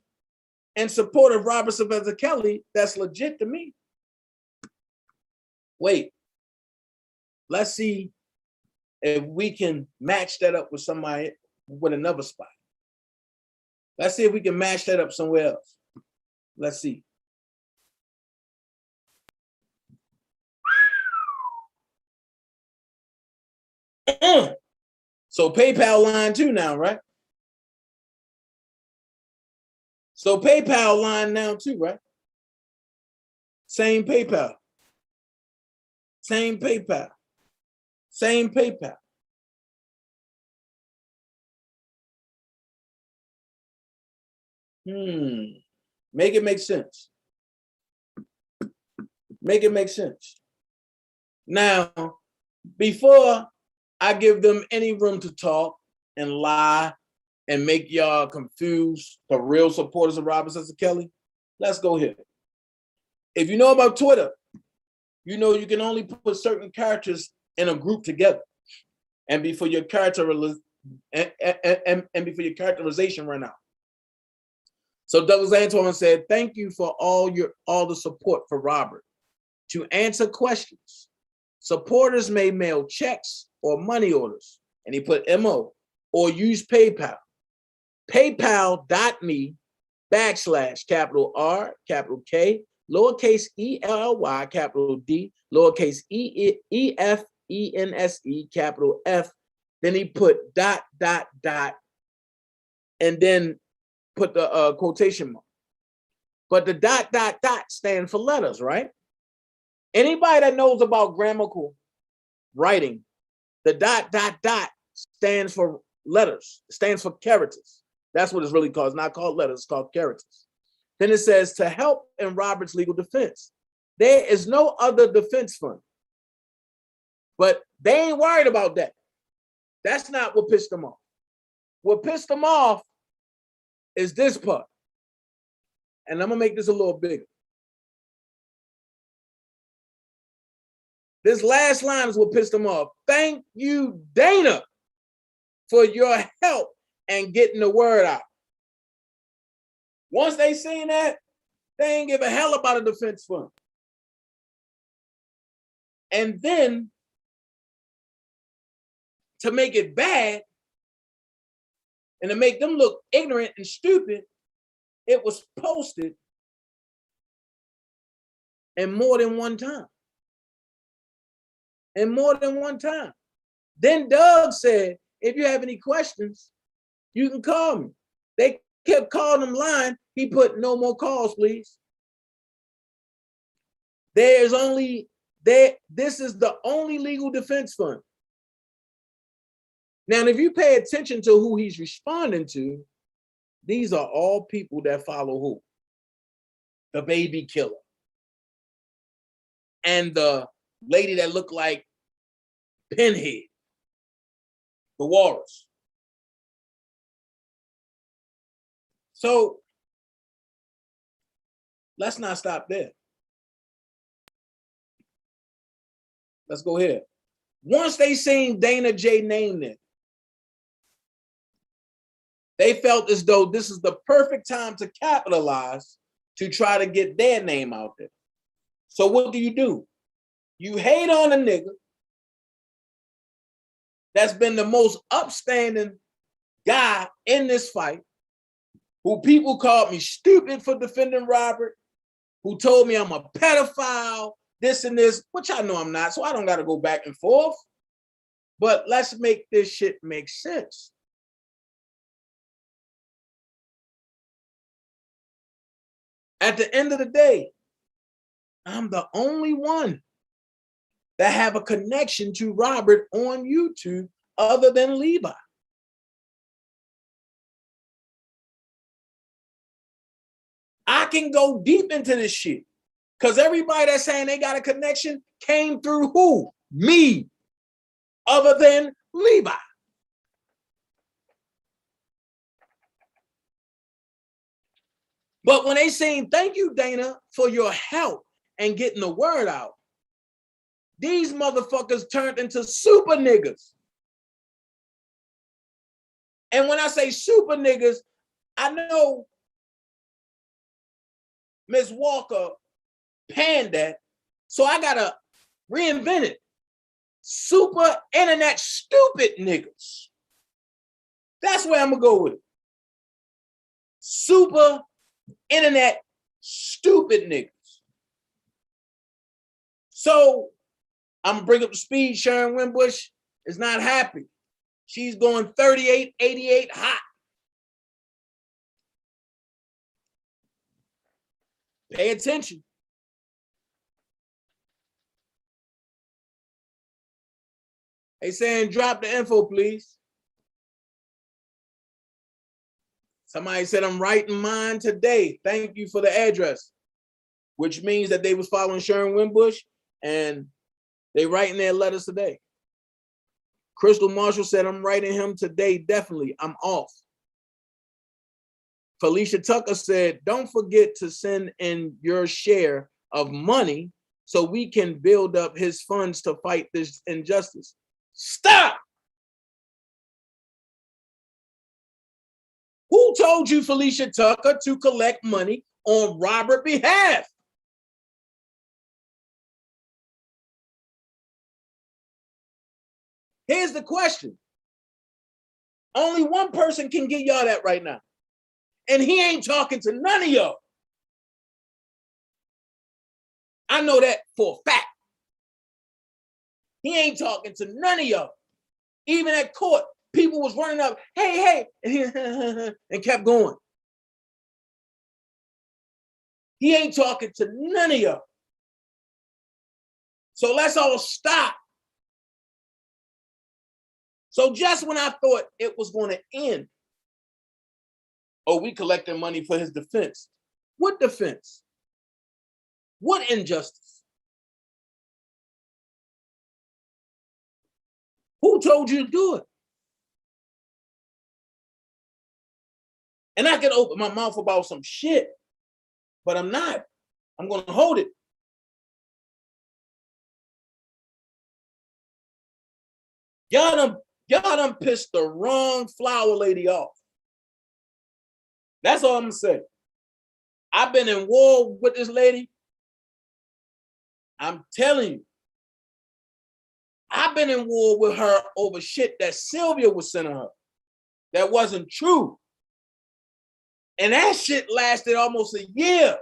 in support of Robert Sylvester Kelly that's legit to me. Wait, let's see if we can match that up with somebody with another spot. Let's see if we can match that up somewhere else. Let's see. So PayPal line too now, right? So PayPal line now too, right? Same PayPal. Same PayPal. Same PayPal. Make it make sense. Make it make sense. Now, before I give them any room to talk and lie and make y'all confused, the real supporters of Robert Sylvester Kelly, let's go here. If you know about Twitter, you know you can only put certain characters in a group together, and before your characterization run out. So Douglas Antoine said, "Thank you for all the support for Robert. To answer questions, supporters may mail checks or money orders," and he put MO, "or use PayPal. PayPal.me/R, capital K, lowercase ELLY, capital D, lowercase EFENSE, capital F." Then he put ... and then put the quotation mark. But the ... stand for letters, right? Anybody that knows about grammatical writing, the ... stands for letters, stands for characters. That's what it's really called. It's not called letters, it's called characters. Then it says, to help in Robert's legal defense. There is no other defense fund. But they ain't worried about that. That's not what pissed them off. What pissed them off is this part. And I'm gonna make this a little bigger. This last line is what pissed them off. Thank you, Dana, for your help and getting the word out. Once they seen that, they ain't give a hell about a defense fund. And then, to make it bad, and to make them look ignorant and stupid, it was posted in more than one time. And more than one time. Then Doug said, if you have any questions, you can call me. They kept calling him line. He put no more calls, please. This is the only legal defense fund. Now, if you pay attention to who he's responding to, these are all people that follow who? The baby killer. And the lady that looked like Pinhead, the walrus. So let's not stop there. Let's go here. Once they seen DanaJay name there, they felt as though this is the perfect time to capitalize to try to get their name out there. So what do? You hate on a nigga that's been the most upstanding guy in this fight, who people called me stupid for defending Robert, who told me I'm a pedophile, this and this, which I know I'm not, so I don't got to go back and forth. But let's make this shit make sense. At the end of the day, I'm the only one that have a connection to Robert on YouTube other than Levi. I can go deep into this shit because everybody that's saying they got a connection came through who? Me, other than Levi. But when they saying, thank you, Dana, for your help and getting the word out, these motherfuckers turned into super niggas. And when I say super niggas, I know Ms. Walker panned that, so I gotta reinvent it. Super internet stupid niggas. That's where I'm gonna go with it. Super internet stupid niggas. So I'm gonna bring up the speed. Sharon Wimbush is not happy. She's going 38, 88 hot. Pay attention. They saying drop the info, please. Somebody said I'm writing mine today. Thank you for the address, which means that they was following Sharon Wimbush and they writing their letters today. Crystal Marshall said I'm writing him today. Definitely, I'm off. Felicia Tucker said, don't forget to send in your share of money so we can build up his funds to fight this injustice. Stop! Who told you, Felicia Tucker, to collect money on Robert's behalf? Here's the question. Only one person can get y'all that right now. And he ain't talking to none of y'all. I know that for a fact. He ain't talking to none of y'all. Even at court, people was running up, hey, and kept going. He ain't talking to none of y'all. So let's all stop. So just when I thought it was going to end, oh, we collecting money for his defense. What defense? What injustice? Who told you to do it? And I can open my mouth about some shit, but I'm not. I'm going to hold it. Y'all done pissed the wrong flower lady off. That's all I'm going to say. I've been in war with this lady. I'm telling you. I've been in war with her over shit that Sylvia was sending her. That wasn't true. And that shit lasted almost a year.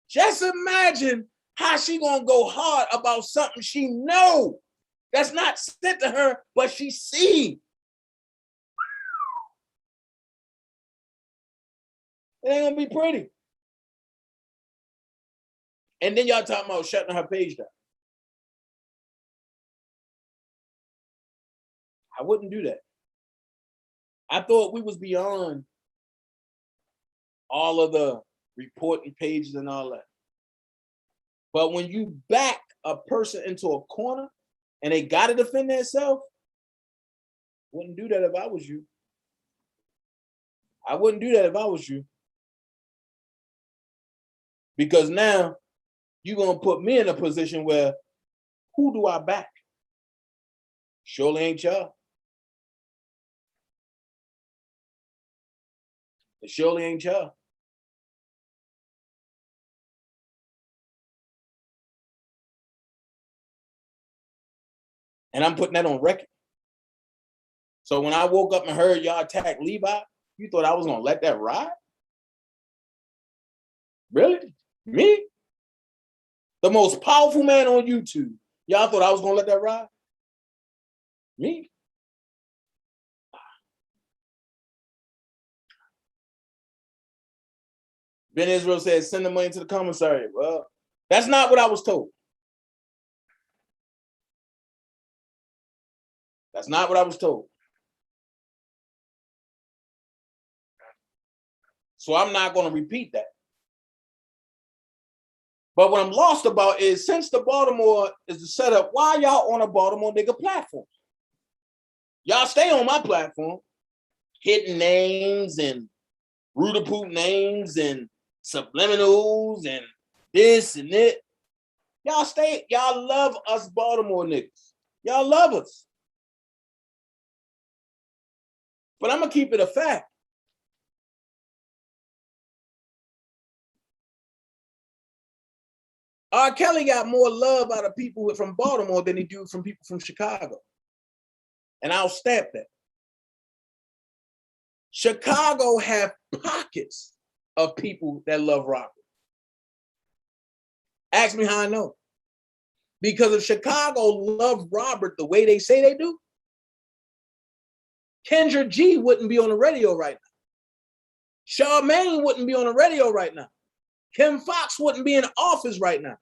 Just imagine how she gonna go hard about something she know that's not sent to her, but she see. It ain't gonna be pretty. And then y'all talking about shutting her page down. I wouldn't do that. I thought we was beyond all of the reporting pages and all that. But when you back a person into a corner and they got to defend themselves, wouldn't do that if I was you. I wouldn't do that if I was you. Because now you're going to put me in a position where who do I back? Surely ain't y'all. It surely ain't y'all. And I'm putting that on record. So when I woke up and heard y'all attack Levi, you thought I was gonna let that ride? Really? Me? The most powerful man on YouTube. Y'all thought I was gonna let that ride? Me? Ben Israel said, send the money to the commissary. Well, that's not what I was told. That's not what I was told. So I'm not going to repeat that. But what I'm lost about is, since the Baltimore is the setup, why y'all on a Baltimore nigga platform? Y'all stay on my platform, hitting names and Ruda Poop names and subliminals and this and that. Y'all stay, y'all love us Baltimore niggas. Y'all love us. But I'm gonna keep it a fact. R. Kelly got more love out of people from Baltimore than he do from people from Chicago. And I'll stamp that. Chicago have pockets of people that love Robert. Ask me how I know. Because if Chicago loved Robert the way they say they do, Kendra G wouldn't be on the radio right now. Charmaine wouldn't be on the radio right now. Kim Fox wouldn't be in office right now.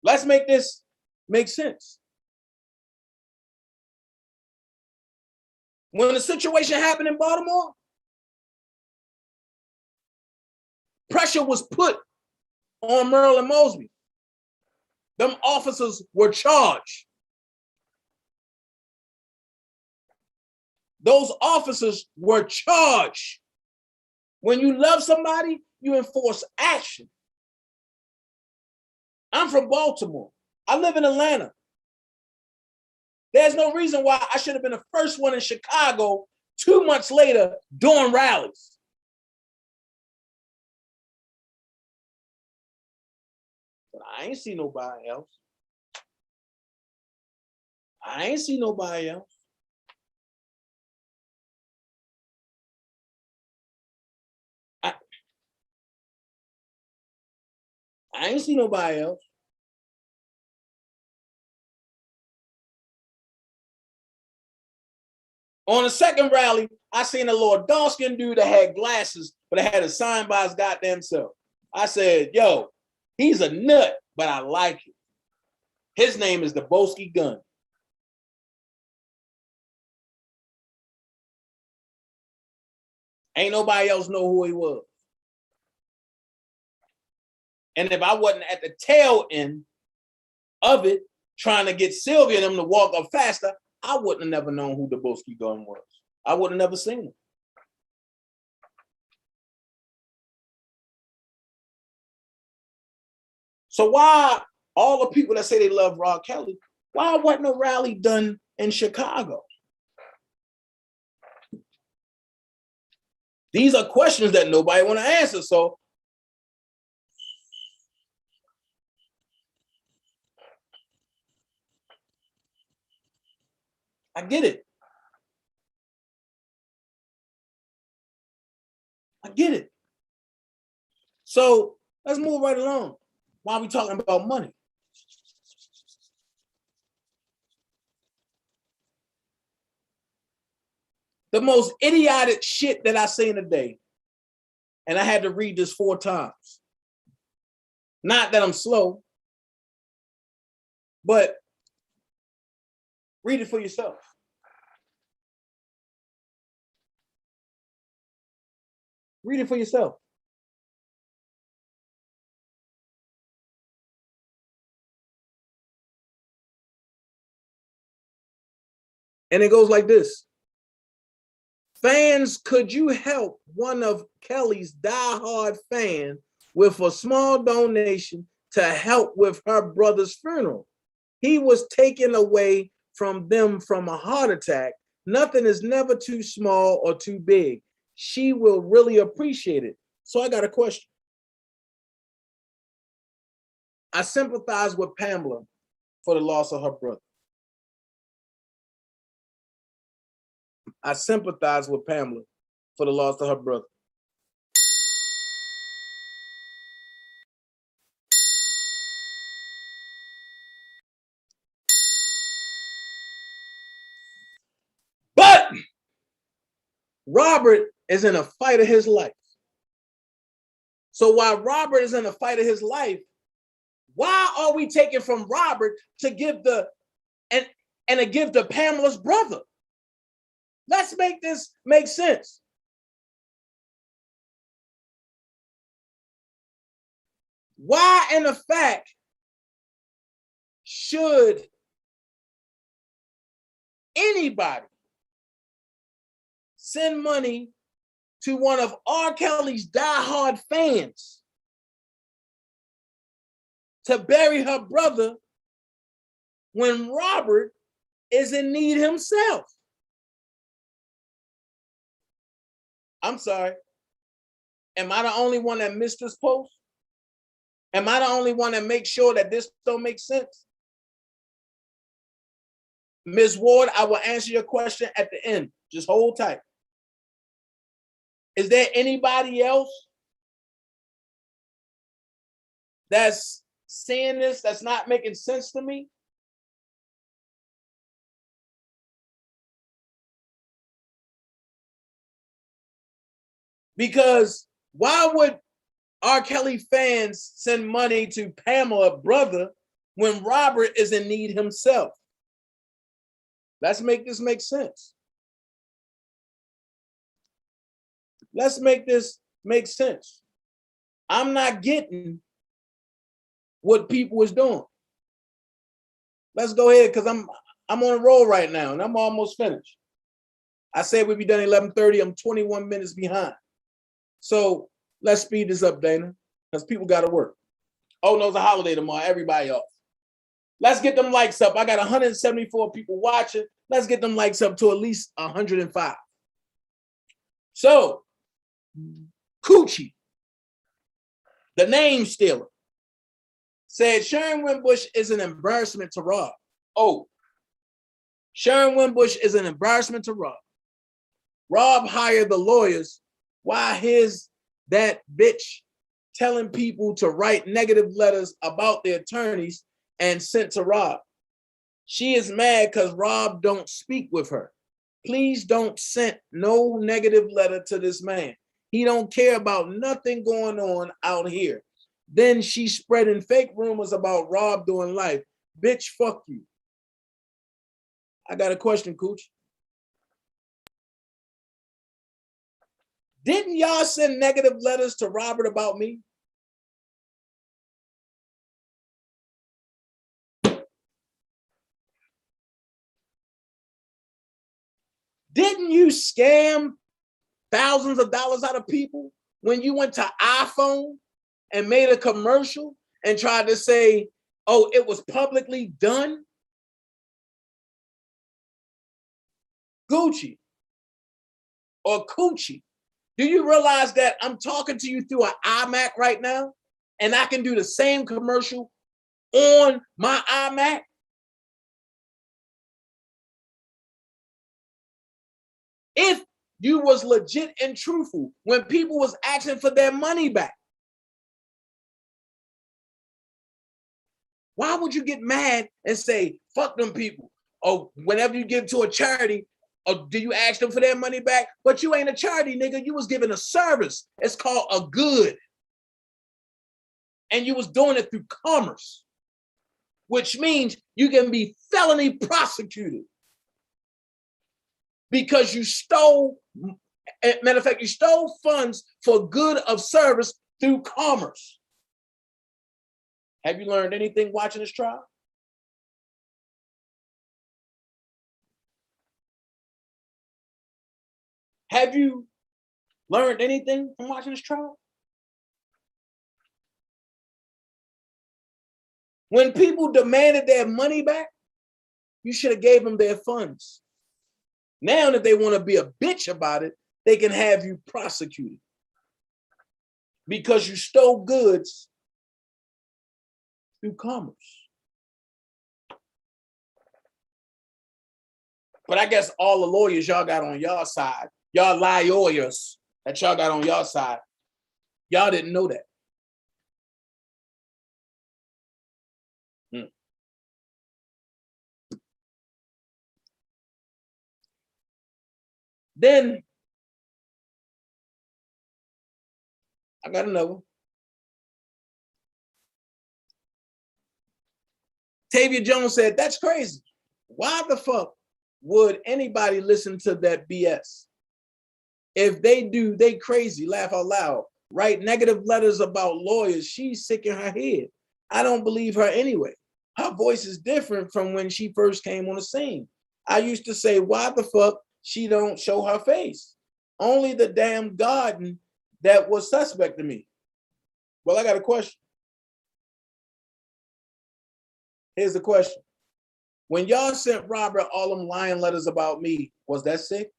Let's make this make sense. When the situation happened in Baltimore, pressure was put on Merlin Mosby. Them officers were charged. Those officers were charged. When you love somebody, you enforce action. I'm from Baltimore. I live in Atlanta. There's no reason why I should have been the first one in Chicago 2 months later doing rallies. But I ain't see nobody else. I ain't see nobody else. I ain't see nobody else. On the second rally, I seen a little dark-skinned dude that had glasses, but it had a sign by his goddamn self. I said, yo, he's a nut, but I like it. His name is the Boski Gun. Ain't nobody else know who he was. And if I wasn't at the tail end of it, trying to get Sylvia and them to walk up faster, I wouldn't have never known who the Boski Gun was. I would have never seen him. So why all the people that say they love R. Kelly, why wasn't a rally done in Chicago? These are questions that nobody want to answer. So I get it. I get it. So let's move right along. Why are we talking about money? The most idiotic shit that I seen today, and I had to read this 4 times. Not that I'm slow, but read it for yourself. Read it for yourself. And it goes like this. Fans, could you help one of Kelly's diehard fans with a small donation to help with her brother's funeral? He was taken away from them from a heart attack. Nothing is never too small or too big. She will really appreciate it. So I got a question. I sympathize with Pamela for the loss of her brother. I sympathize with Pamela for the loss of her brother. But Robert is in a fight of his life. So while Robert is in a fight of his life, why are we taking from Robert to give the and to give to Pamela's brother? Let's make this make sense. Why in effect should anybody send money to one of R. Kelly's diehard fans to bury her brother when Robert is in need himself? I'm sorry. Am I the only one that missed this post? Am I the only one that makes sure that this don't make sense? Ms. Ward, I will answer your question at the end. Just hold tight. Is there anybody else that's seeing this that's not making sense to me? Because why would R. Kelly fans send money to Pamela's brother when Robert is in need himself? Let's make this make sense. Let's make this make sense. I'm not getting what people is doing. Let's go ahead, because I'm on a roll right now and I'm almost finished. I said we'd be done at 11:30. I'm 21 minutes behind. So let's speed this up, Dana, because people got to work. Oh, no, it's a holiday tomorrow. Everybody off. Let's get them likes up. I got 174 people watching. Let's get them likes up to at least 105. So, Coochie, the name stealer, said Sharon Winbush is an embarrassment to Rob. Oh, Sharon Winbush is an embarrassment to Rob. Rob hired the lawyers. Why that bitch telling people to write negative letters about their attorneys and sent to Rob? She is mad because Rob don't speak with her. Please don't send no negative letter to this man. He don't care about nothing going on out here. Then she's spreading fake rumors about Rob doing life. Bitch, fuck you. I got a question, Cooch. Didn't y'all send negative letters to Robert about me? Didn't you scam thousands of dollars out of people when you went to iPhone and made a commercial and tried to say, oh, it was publicly done? Gucci or Coochie, do you realize that I'm talking to you through an iMac right now and I can do the same commercial on my iMac? If you was legit and truthful when people was asking for their money back, why would you get mad and say, fuck them people? Or whenever you give to a charity, or do you ask them for their money back? But you ain't a charity, nigga. You was giving a service. It's called a good. And you was doing it through commerce, which means you can be felony prosecuted because you stole, matter of fact, you stole funds for good of service through commerce. Have you learned anything watching this trial? Have you learned anything from watching this trial? When people demanded their money back, you should have gave them their funds. Now that they want to be a bitch about it, they can have you prosecuted because you stole goods through commerce. But I guess all the lawyers y'all got on y'all side, y'all lawyers that y'all got on y'all side, y'all didn't know that. Then I got another one. Tavia Jones said, that's crazy. Why the fuck would anybody listen to that BS? If they do, they crazy, laugh out loud, write negative letters about lawyers. She's sick in her head. I don't believe her anyway. Her voice is different from when she first came on the scene. I used to say, why the fuck she don't show her face? Only the damn garden that was suspect to me. Well, I got a question. Here's the question. When y'all sent Robert all them lying letters about me, was that sick?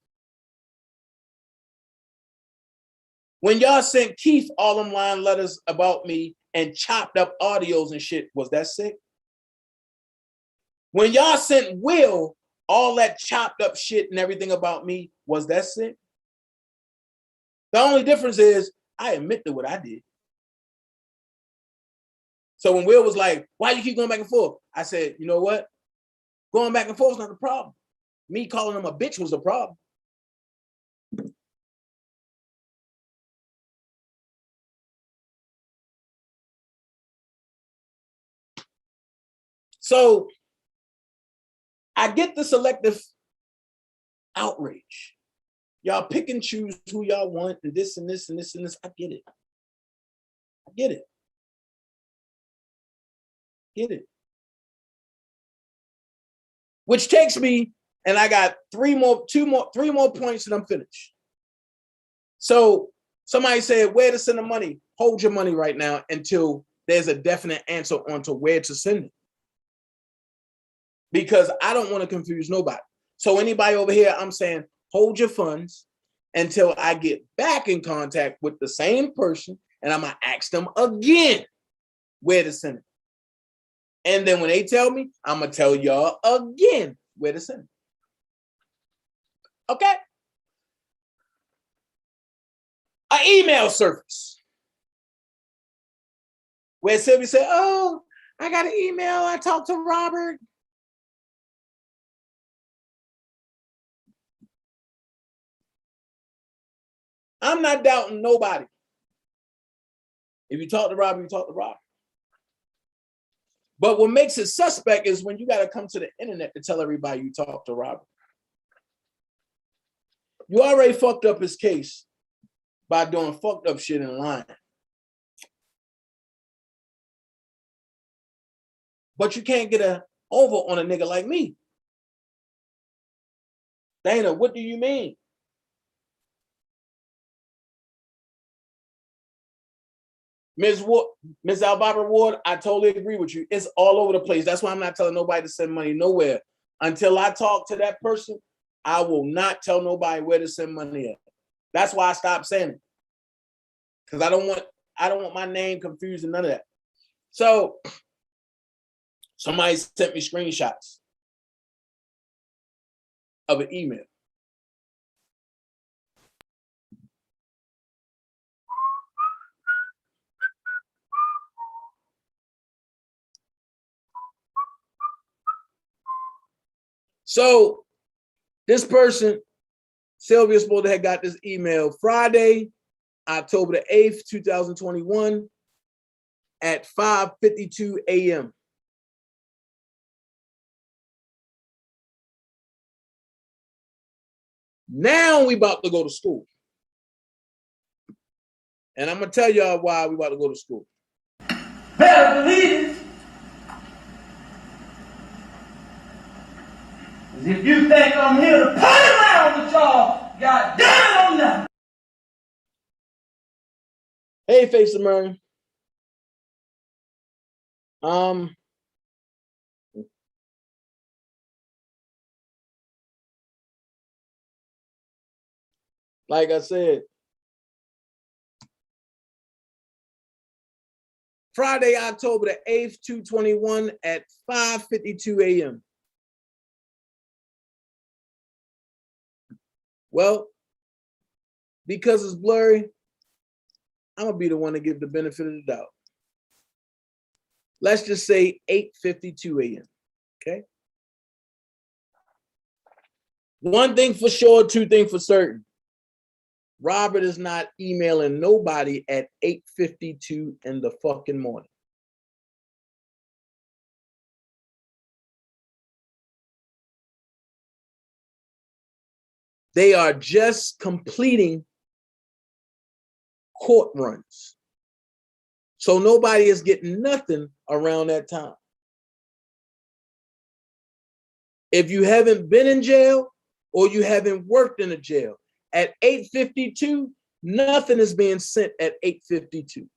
When y'all sent Keith all them lying letters about me and chopped up audios and shit, was that sick? When y'all sent Will all that chopped up shit and everything about me, was that sick? The only difference is I admit to what I did. So when Will was like, why you keep going back and forth? I said, you know what? Going back and forth is not the problem. Me calling him a bitch was the problem. So I get the selective outrage. Y'all pick and choose who y'all want and this and this and this and this. I get it. I get it. Get it. Which takes me, and I got three more points and I'm finished. So somebody said, where to send the money? Hold your money right now until there's a definite answer on to where to send it. Because I don't want to confuse nobody. So anybody over here, I'm saying, hold your funds until I get back in contact with the same person and I'm going to ask them again where to send it. And then when they tell me, I'm going to tell y'all again where to send it. Okay? An email surface where Sylvia said, oh, I got an email. I talked to Robert. I'm not doubting nobody. If you talk to Robert, you talk to Robert. But what makes it suspect is when you got to come to the internet to tell everybody you talk to Robert. You already fucked up his case by doing fucked up shit in line. But you can't get a over on a nigga like me. Dana, what do you mean? Ms. Albarbara Ward, I totally agree with you. It's all over the place. That's why I'm not telling nobody to send money nowhere. Until I talk to that person, I will not tell nobody where to send money at. That's why I stopped saying it. Because I don't want my name confused and none of that. So somebody sent me screenshots of an email. So this person, Sylvia, supposed to have got this email Friday, October the 8th, 2021 at 5:52 a.m. Now we about to go to school. And I'm going to tell y'all why we about to go to school. Better believe it. If you think I'm here to play around with y'all, God damn it, I'm not. Hey, Face of Murray. Like I said, Friday, October the 8th, 2021 at 5:52 a.m. Well, because it's blurry, I'm gonna be the one to give the benefit of the doubt. Let's just say 8:52 a.m. Okay. One thing for sure, two things for certain. Robert is not emailing nobody at 8:52 in the fucking morning. They are just completing court runs. So nobody is getting nothing around that time. If you haven't been in jail or you haven't worked in a jail, at 8:52, nothing is being sent at 8:52.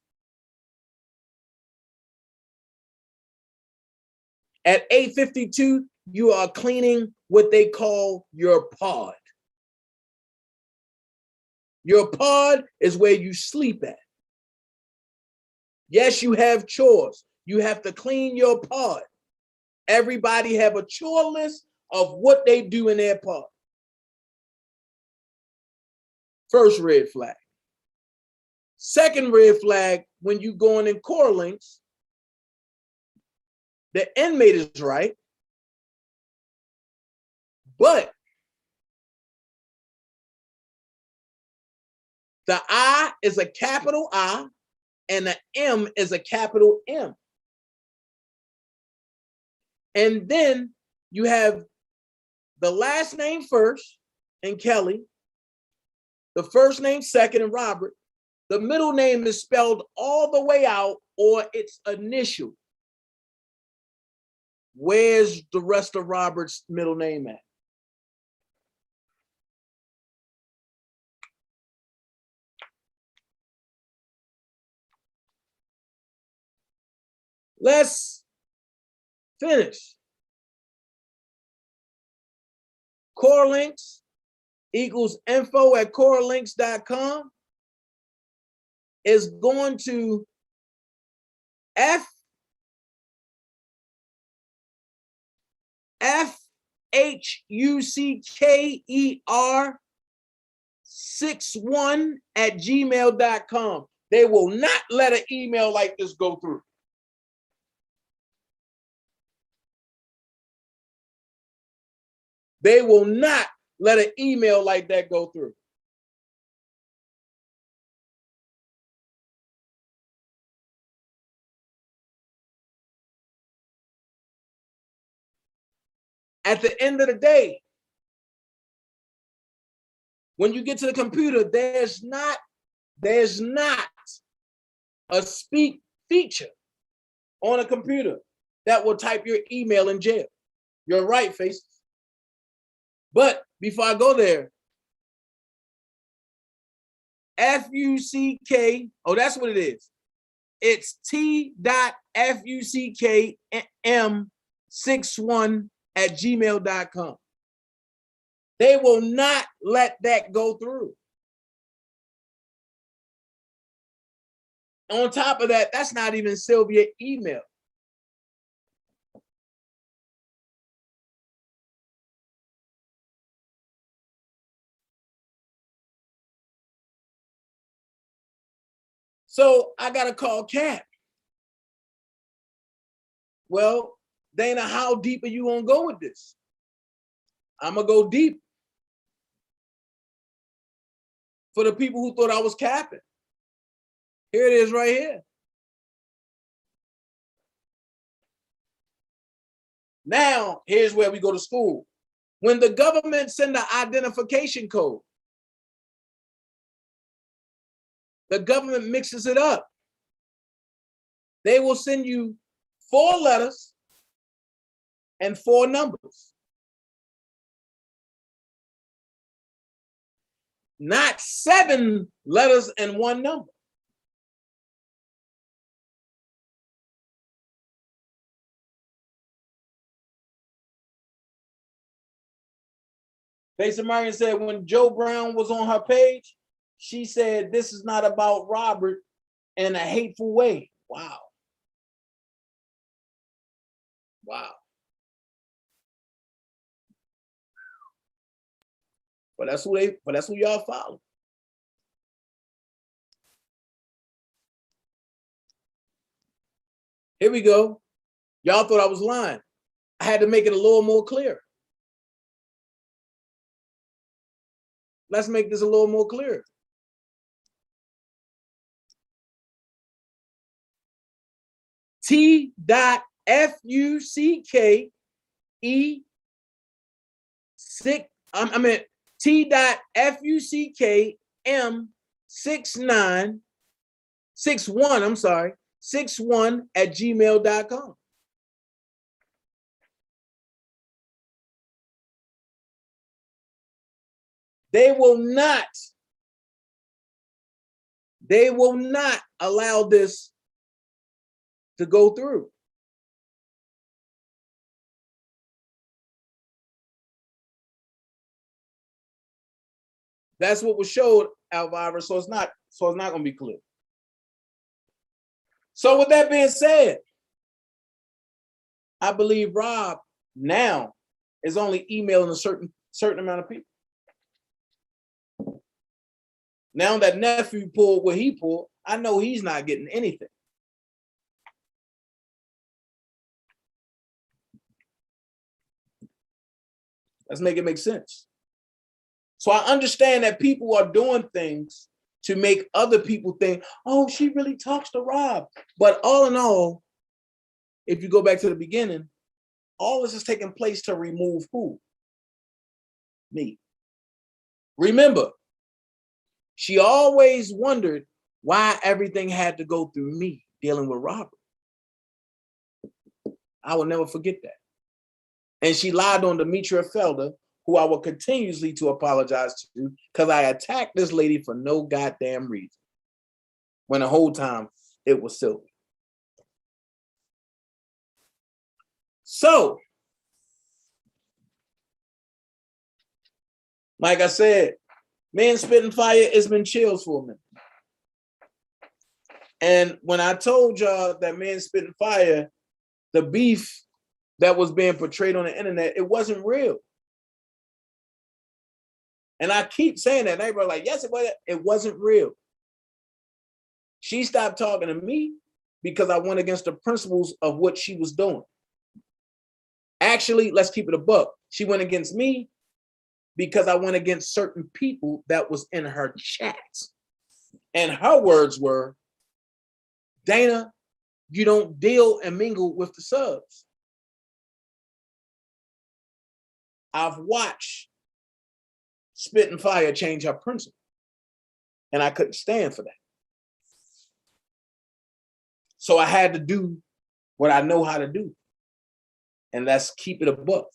At 8:52, you are cleaning what they call your pod. Your pod is where you sleep at. Yes, you have chores. You have to clean your pod. Everybody have a chore list of what they do in their pod. First red flag. Second red flag, when you going in core links, the inmate is right, but the I is a capital I and the M is a capital M. And then you have the last name first in Kelly, the first name second in Robert. The middle name is spelled all the way out or its initial. Where's the rest of Robert's middle name at? Let's finish. Core links equals info@corelinks.com is going to FHUCKER61@gmail.com. They will not let an email like this go through. They will not let an email like that go through. At the end of the day, when you get to the computer, there's not a speak feature on a computer that will type your email in jail. You're right, Faces. But before I go there, FUCK, oh, that's what it is. It's t.fuckkm61@gmail.com. They will not let that go through. On top of that, that's not even Sylvia's email. So I got to call Cap. Well, Dana, how deep are you going to go with this? I'm going to go deep. For the people who thought I was capping. Here it is right here. Now, here's where we go to school. When the government send the identification code, the government mixes it up. They will send you 4 letters and 4 numbers. Not 7 letters and 1 number. Face Marion said when Joe Brown was on her page, she said, this is not about Robert in a hateful way. Wow. Wow. But that's who y'all follow. Here we go. Y'all thought I was lying. I had to make it a little more clear. Let's make this a little more clear. T.Fuqq.F-U-C-K-E 61 They will not allow this to go through. That's what was showed, Alvira. So it's not going to be clear. So with that being said, I believe Rob now is only emailing a certain amount of people. Now that nephew pulled what he pulled, I know he's not getting anything. Let's make it make sense. So I understand that people are doing things to make other people think, oh, she really talks to Rob. But all in all, if you go back to the beginning, all this is taking place to remove who? Me. Remember, she always wondered why everything had to go through me dealing with Robert. I will never forget that. And she lied on Demetria Felder, who I will continuously to apologize to, because I attacked this lady for no goddamn reason. When the whole time it was Sylvia. So, like I said, Man Spitting Fire, it's been chills for a minute. And when I told y'all that Man Spitting Fire, the beef that was being portrayed on the internet, it wasn't real. And I keep saying that. And everybody like, yes, it wasn't real. She stopped talking to me because I went against the principles of what she was doing. Actually, let's keep it a buck. She went against me because I went against certain people that was in her chats. And her words were, Dana, you don't deal and mingle with the subs. I've watched Spitting Fire change her principle, and I couldn't stand for that. So I had to do what I know how to do, and that's keep it a buck.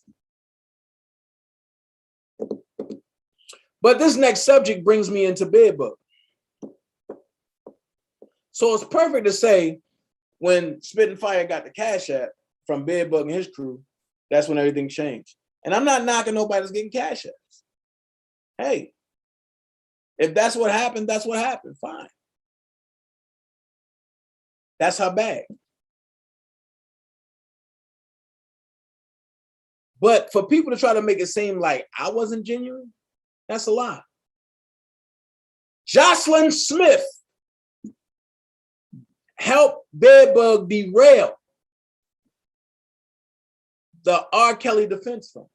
But this next subject brings me into bedbug. So it's perfect to say when Spitting Fire got the Cash App from Bedbug and his crew, that's when everything changed. And I'm not knocking nobody that's getting Cash Apps. Hey, if that's what happened, that's what happened. Fine. That's her bag. But for people to try to make it seem like I wasn't genuine, that's a lie. Jocelyn Smith helped Bedbug derail the R. Kelly defense fund.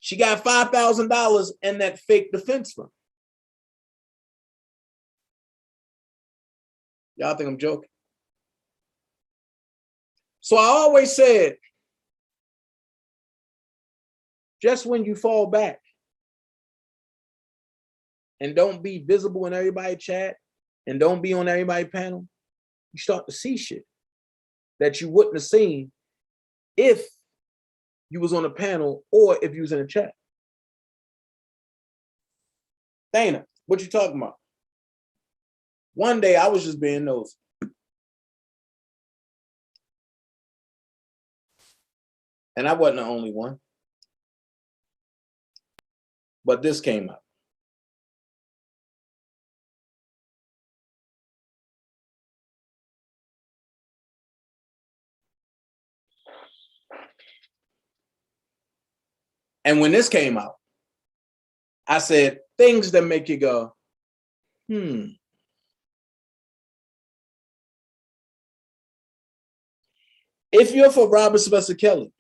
She got $5,000 in that fake defense fund. Y'all think I'm joking? So I always said, just when you fall back and don't be visible in everybody's chat and don't be on everybody's panel, you start to see shit that you wouldn't have seen if you was on a panel or if you was in a chat. Dana, what you talking about? One day I was just being nosy. And I wasn't the only one. But this came up. And when this came out, I said, things that make you go, If you're for Robert Sylvester Kelly,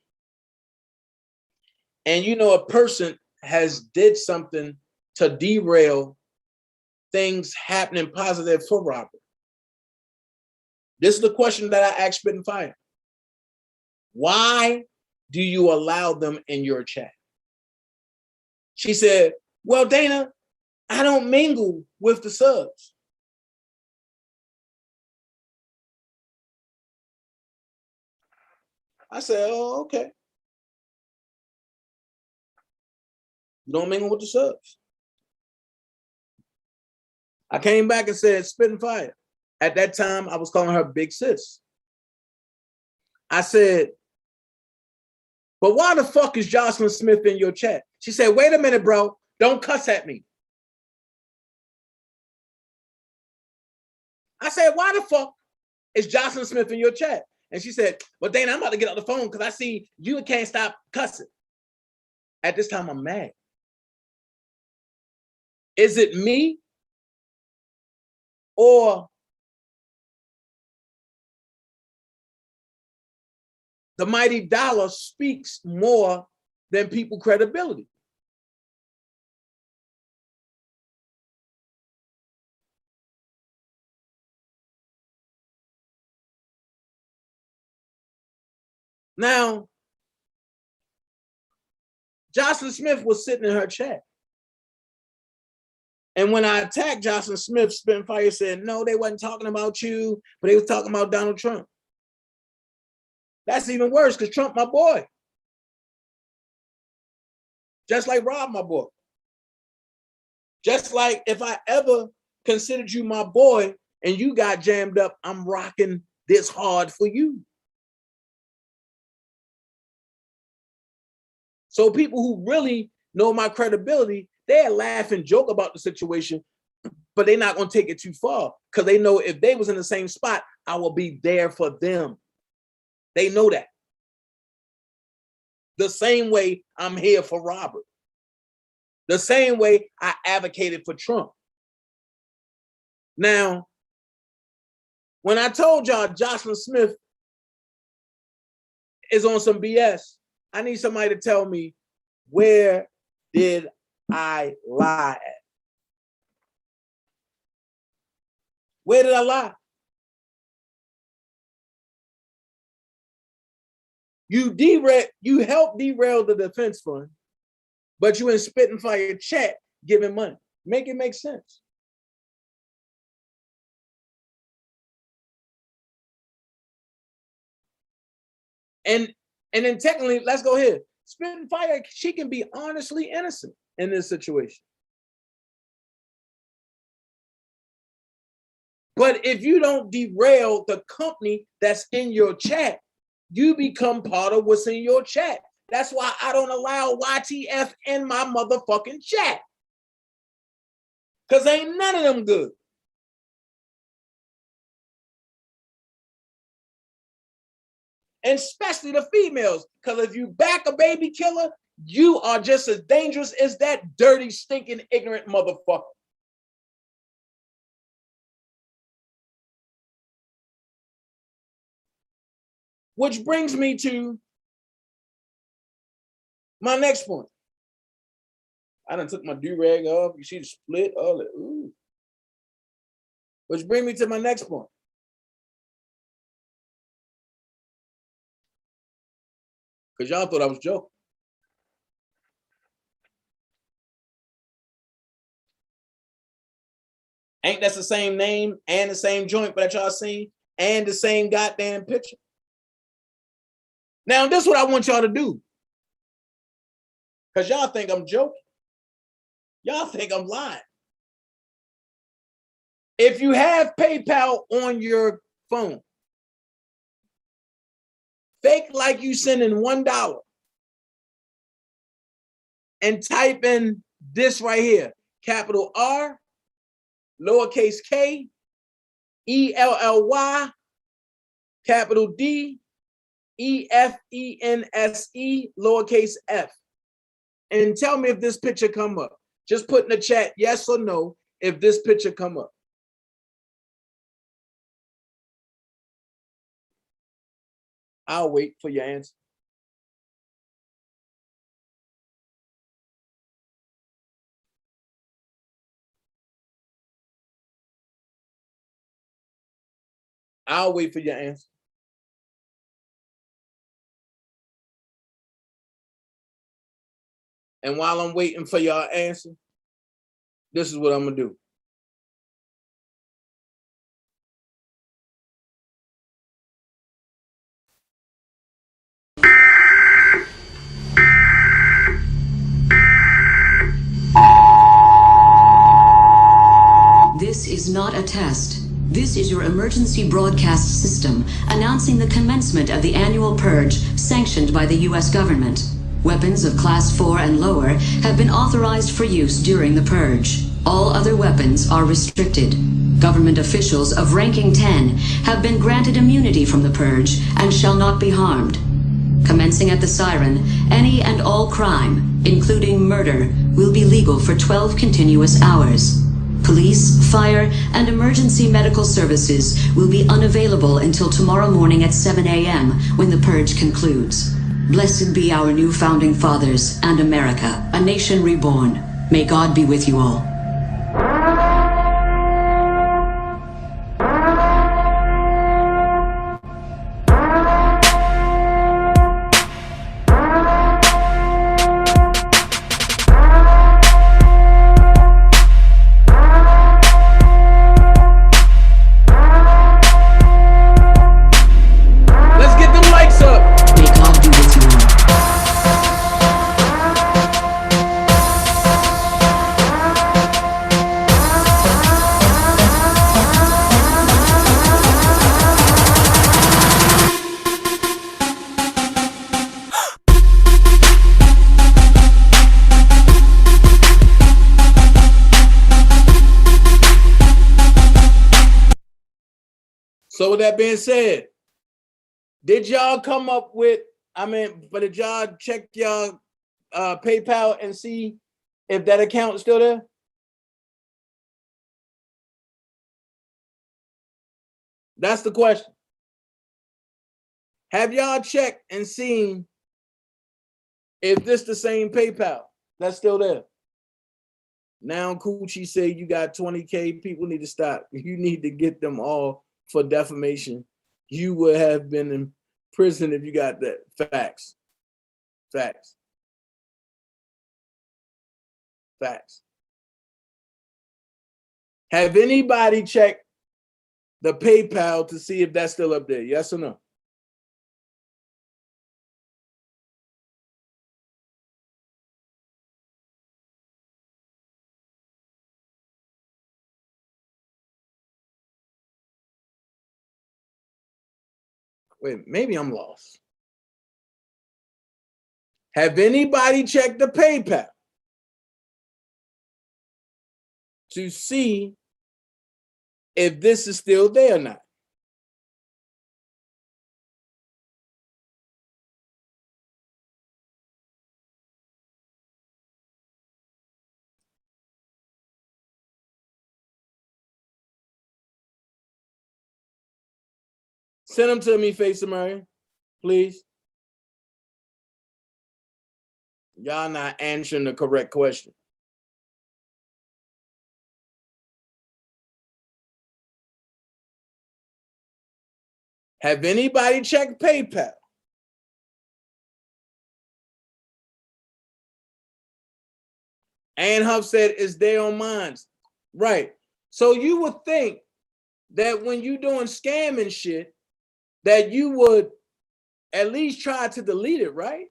and you know a person has did something to derail things happening positive for Robert, this is the question that I asked Spit and Fire. Why do you allow them in your chat? She said, well, Dana, I don't mingle with the subs. I said, oh, okay. You don't mingle with the subs. I came back and said, Spit and Fire. At that time, I was calling her Big Sis. I said, but why the fuck is Jocelyn Smith in your chat? She said, wait a minute, bro. Don't cuss at me. I said, why the fuck is Jocelyn Smith in your chat? And she said, well, Dana, I'm about to get off the phone because I see you can't stop cussing. At this time, I'm mad. Is it me or the mighty dollar speaks more than people credibility? Now, Jocelyn Smith was sitting in her chat. And when I attacked Jocelyn Smith, Spit and Fire said, no, they wasn't talking about you, but they was talking about Donald Trump. That's even worse because Trump, my boy. Just like Rob, my boy. Just like if I ever considered you my boy and you got jammed up, I'm rocking this hard for you. So people who really know my credibility, they'll laugh and joke about the situation, but they're not going to take it too far because they know if they was in the same spot, I will be there for them. They know that. The same way I'm here for Robert. The same way I advocated for Trump. Now, when I told y'all Jocelyn Smith is on some BS, I need somebody to tell me, where did I lie at? Where did I lie? You helped derail the defense fund, but you in Spit and Fire chat giving money. Make it make sense. And then technically, let's go here. Spit and Fire, she can be honestly innocent in this situation. But if you don't derail the company that's in your chat, you become part of what's in your chat. That's why I don't allow YTF in my motherfucking chat. Because ain't none of them good. And especially the females. Because if you back a baby killer, you are just as dangerous as that dirty, stinking, ignorant motherfucker. Which brings me to my next point. I done took my do-rag off. You see the split, all that. Ooh. Which brings me to my next point. Because y'all thought I was joking. Ain't that the same name and the same joint that y'all seen and the same goddamn picture? Now, this is what I want y'all to do. Because y'all think I'm joking. Y'all think I'm lying. If you have PayPal on your phone, fake like you sending $1 and type in this right here, capital R, lowercase k, ELLY, capital D, EFENSE, lowercase f. and tell me if this picture come up. Just put in the chat yes or no if this picture come up. I'll wait for your answer. I'll wait for your answer. And while I'm waiting for your answer, this is what I'm gonna do. This is not a test. This is your emergency broadcast system announcing the commencement of the annual purge sanctioned by the U.S. government. Weapons of Class 4 and lower have been authorized for use during the purge. All other weapons are restricted. Government officials of ranking 10 have been granted immunity from the purge and shall not be harmed. Commencing at the siren, any and all crime, including murder, will be legal for 12 continuous hours. Police, fire, and emergency medical services will be unavailable until tomorrow morning at 7 a.m. when the purge concludes. Blessed be our new founding fathers and America, a nation reborn. May God be with you all. So with that being said, did y'all come up with, but did y'all check y'all PayPal and see if that account is still there? That's the question. Have y'all checked and seen if this the same PayPal that's still there? Now Coochie say you got 20K, people need to stop. You need to get them all for defamation. You would have been in prison if you got that. Facts. Facts. Facts. Have anybody checked the PayPal to see if that's still up there? Yes or no? Wait, maybe I'm lost. Have anybody checked the PayPal to see if this is still there or not? Send them to me, Face America, please. Y'all not answering the correct question. Have anybody checked PayPal? Ann Huff said it's there on mine. Right. So you would think that when you're doing scamming shit, that you would at least try to delete it, right?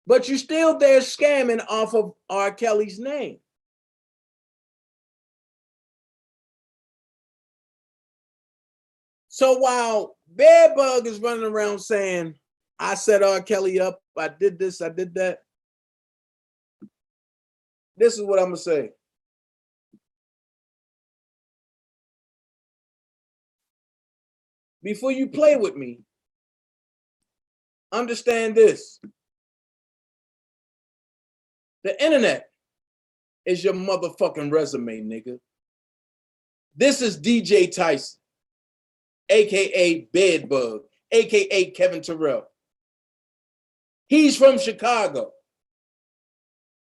But you're still there scamming off of R. Kelly's name. So while Bedbug is running around saying, I set R. Kelly up, I did this, I did that, this is what I'm gonna say. Before you play with me, understand this. The internet is your motherfucking resume, nigga. This is DJ Tyson, aka Bedbug, aka Kevin Terrell. He's from Chicago.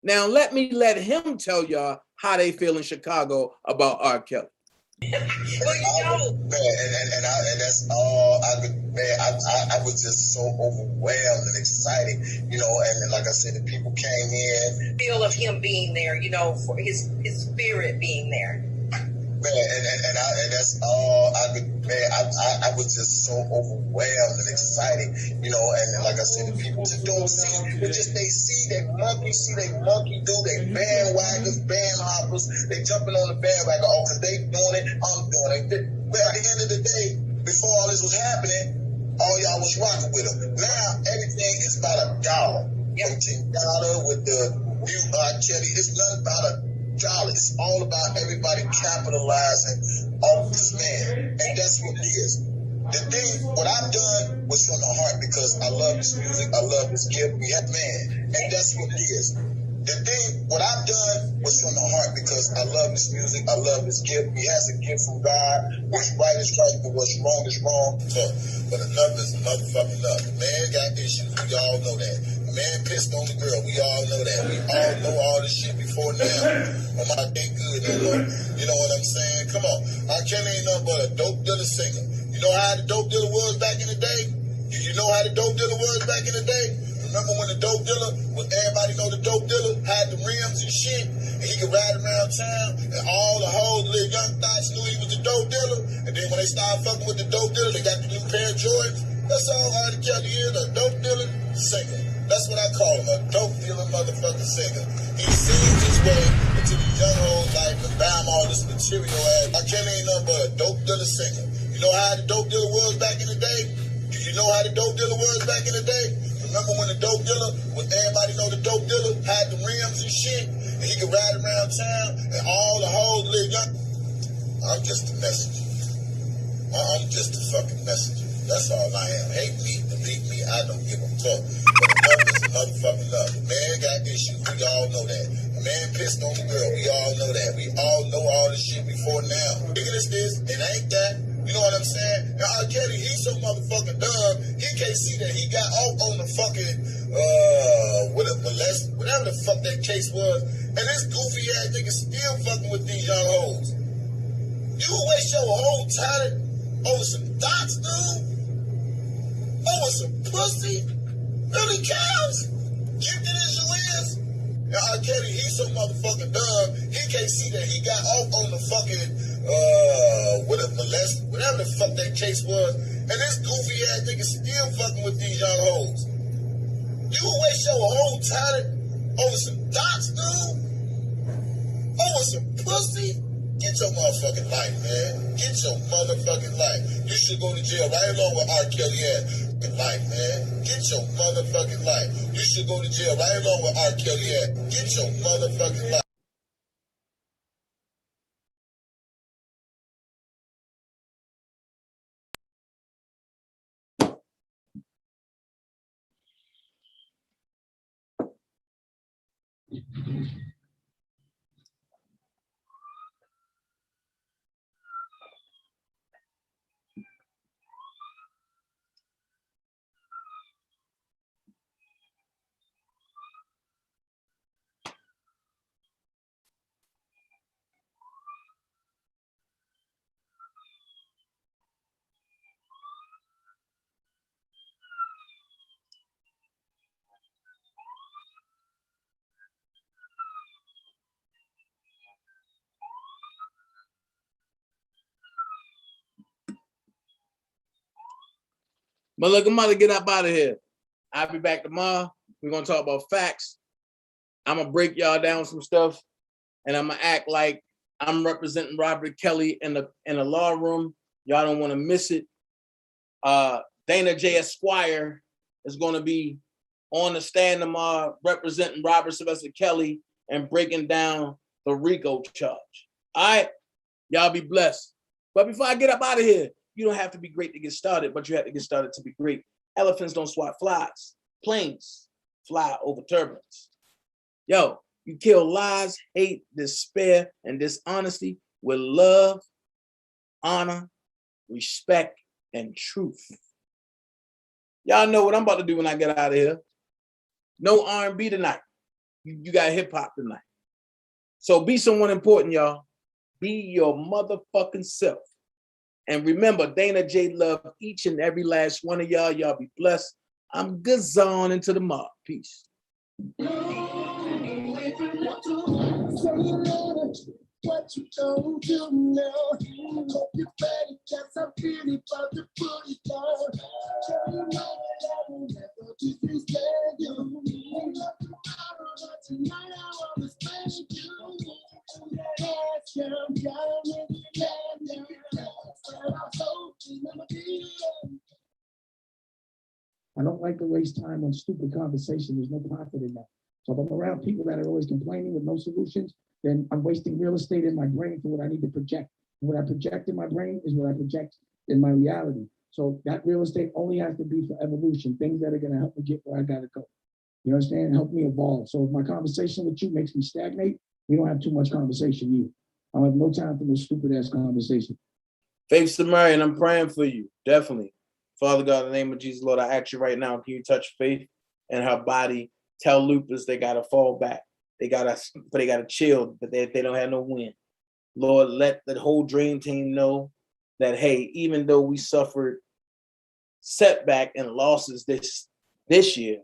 Now let him tell y'all how they feel in Chicago about R. Kelly. Well, you know, man, and that's all I could, man. I was just so overwhelmed and excited, you know. And like I said, the people came in. Feel of him being there, you know, for his spirit being there. Man, and that's all I could, man. I was just so overwhelmed and excited, you know. And like I said, the people just don't see, but just they see that monkey, do they bandwagons, band hoppers, they jumping on the bandwagon, oh, because they doing it, I'm doing it. But at the end of the day, before all this was happening, all y'all was rocking with them. Now everything is about $1. Yep. $15 with the new R. Kelly. It's nothing about $1. It's all about everybody capitalizing off this man. And that's what it is. The thing, what I've done was from the heart because I love this music, I love this gift. We have man. And that's what it is. The thing, what I've done was from the heart because I love this music, I love this gift. He has a gift from God. What's right is right, but what's wrong is wrong. But enough is motherfucking enough. The man got issues, we all know that. The man pissed on the girl, we all know that. We all know all this shit before now. Oh my, ain't good, you know what I'm saying? Come on, R. Kelly ain't nothing but a dope dealer singer. You know how the dope dealer was back in the day? You know how the dope dealer was back in the day? Remember when the dope dealer, when everybody know the dope dealer had the rims and shit, and he could ride around town, and all the whole little young thoughts knew he was the dope dealer, and then when they started fucking with the dope dealer, they got the new pair of Jordans. That's all R. Kelly is, a dope dealer singer. That's what I call him, a dope dealer motherfucking singer. He sings his way into the young old life and buy him all this material ass. R. Kelly ain't nothing but a dope dealer singer. You know how the dope dealer was back in the day? Do you know how the dope dealer was back in the day? Remember when the dope dealer, when everybody know the dope dealer had the rims and shit, and he could ride around town, and all the whole little young. I'm just a messenger. I'm just a fucking messenger. That's all I am. Hate me, delete me, I don't give a fuck. But enough is motherfucking love. The man got issues, we all know that. The man pissed on the girl, we all know that. We all know all this shit before now. Nigga, this, it ain't that. You know what I'm saying? And R. Kelly, he's so motherfucking dumb, he can't see that he got off on the fucking, whatever the fuck that case was. And this goofy ass nigga still fucking with these young hoes. You waste your whole talent over some dots, dude? Over some pussy? Really counts? Gifted as you is? And R. Kelly, he's so motherfucking dumb, he can't see that he got off on the fucking, whatever the fuck that case was. And this goofy ass nigga still fucking with these young hoes. You waste your whole talent over some dots, dude? Over some pussy? Get your motherfucking life, man. Get your motherfucking life. You should go to jail right along with R. Kelly at life, man. Get your motherfucking life. You should go to jail right along with R. Kelly at. Get your motherfucking life. But look, I'm about to get up out of here. I'll be back tomorrow. We're going to talk about facts. I'm going to break y'all down some stuff, and I'm going to act like I'm representing Robert Kelly in the law room. Y'all don't want to miss it. DanaJay Esquire is going to be on the stand tomorrow representing Robert Sylvester Kelly and breaking down the RICO charge. All right? Y'all be blessed. But before I get up out of here, you don't have to be great to get started, but you have to get started to be great. Elephants don't swat flies. Planes fly over turbulence. Yo, you kill lies, hate, despair, and dishonesty with love, honor, respect, and truth. Y'all know what I'm about to do when I get out of here. No R&B tonight. You got hip hop tonight. So be someone important, y'all. Be your motherfucking self. And remember, DanaJay love each and every last one of y'all. Y'all be blessed. I'm gazon into the mob. Peace. What you don't do now, hope you better just a feeling about to put it down. Tell you that I will never disrespect you. Tonight I want to spend you. Yes, I don't like to waste time on stupid conversation. There's no profit in that. So if I'm around people that are always complaining with no solutions, then I'm wasting real estate in my brain for what I need to project. What I project in my brain is what I project in my reality. So that real estate only has to be for evolution, things that are going to help me get where I got to go. You understand? Help me evolve. So if my conversation with you makes me stagnate, we don't have too much conversation either. I have no time for no stupid ass conversation. Faith Samarian, I'm praying for you. Definitely. Father God, in the name of Jesus, Lord, I ask you right now, can you touch Faith and her body? Tell Lupus they got to fall back. They got to chill, but they don't have no wind. Lord, let the whole dream team know that, hey, even though we suffered setback and losses this year,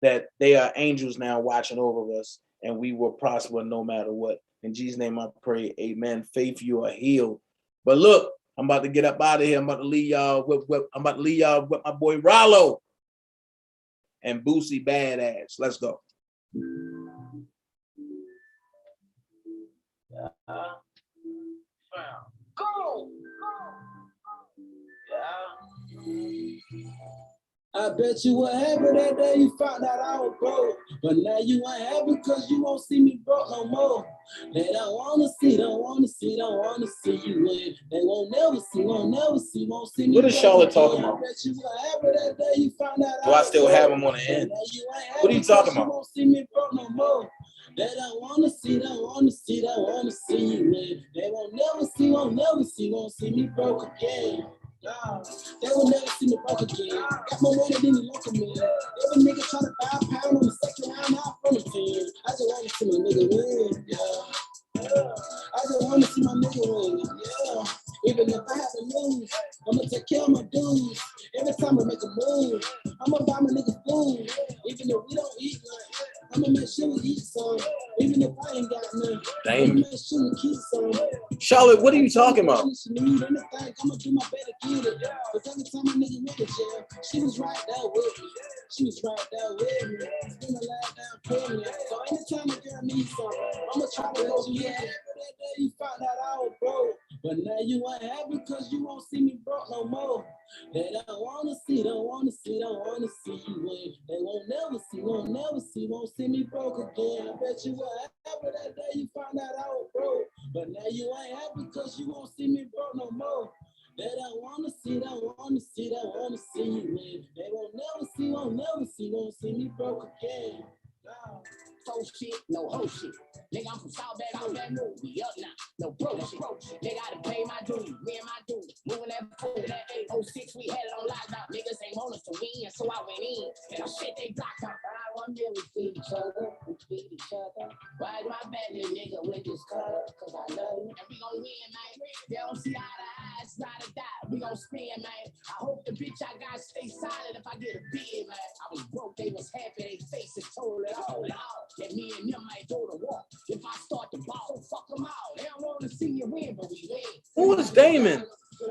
that they are angels now watching over us, and we will prosper no matter what. In Jesus' name I pray, amen. Faith, you are healed. But look, I'm about to get up out of here. I'm about to leave y'all with my boy Rollo and Boosie Badass. Let's go. Go! I bet you were happy that day you found out I was broke. But now you ain't happy because you won't see me broke no more. They don't wanna see you win. They won't see me. What is Charlotte talking about? I bet you were happy that day you found out Do I still have him on the end? What are you talking about? You won't see me broke no more. They don't wanna see you win. They won't see me broke again. Nah, they will never see me broke again. Got more money than the local man. Every nigga trying to buy a pound on the second round out from the team. I just want to see my nigga win, yeah. I just want to see my nigga win, yeah. Even if I have to lose, I'ma take care of my dudes. Every time I make a move, I'ma buy my nigga food. Even if we don't eat none, I'ma make sure we eat some. Even if I ain't got none, I'ma make sure we keep some. Charlotte, what are you talking about? I'ma do my better get it. But every time my nigga went to jail, she was right there with me. It's been a lot down period. So anytime a girl needs something, I'ma try to go get it. That day you found out I was broke. But now you ain't happy because you won't see me broke no more. They don't wanna see you win. They won't see me broke again. I bet you were happy that day you found out I was broke. But now you ain't happy because you won't see me broke no more. They don't wanna see you win. They won't see me broke again. No. So shit, no whole shit. Nigga, I'm from South Bad Move. We up now, no pro shit. Nigga, I done pay my dues, me and my dudes. Moving that food, that 806, we had it on lockdown. Niggas ain't want us to win, so I went in. And I shit, they blocked out. I wonder we feed each other, Why my bad little nigga with this color? Cause I love you. And we gon' win, man. They don't see eye to eye, it's not a die. We gon' spin, man. I hope the bitch I got stay silent if I get a bid, man. I was broke, they was happy, they faces told it all. That me and them might go to war. If I start the ball, so fuck them out. They don't want to see you win, but we win. Who is Damon? I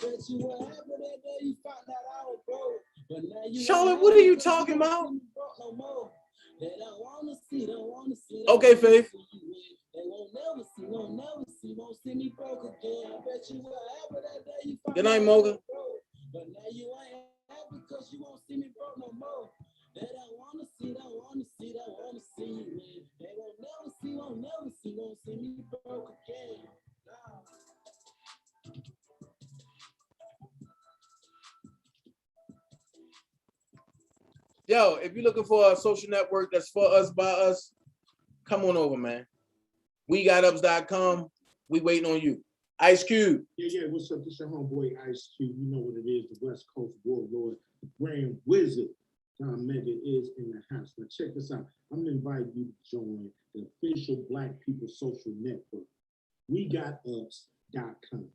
bet you were happy that day you found out I was broke. But now you Charlotte, what are you talking about? They don't want to see. Okay, Faith. They won't see me broke again. I bet you were happy that day you found Good night, Moga. But now you ain't happy because you won't see me broke no more. They don't want to see you win. They won't see me broke again. No. Yo, if you're looking for a social network that's for us, by us, come on over, man. WeGotUps.com. We waiting on you. Ice Cube. Yeah, what's up? This your homeboy Ice Cube. You know what it is, the West Coast Warlord, the Grand Wizard. Tom Mega is in the house. Now check this out. I'm inviting you to join the official Black People Social Network. WeGotUps.com.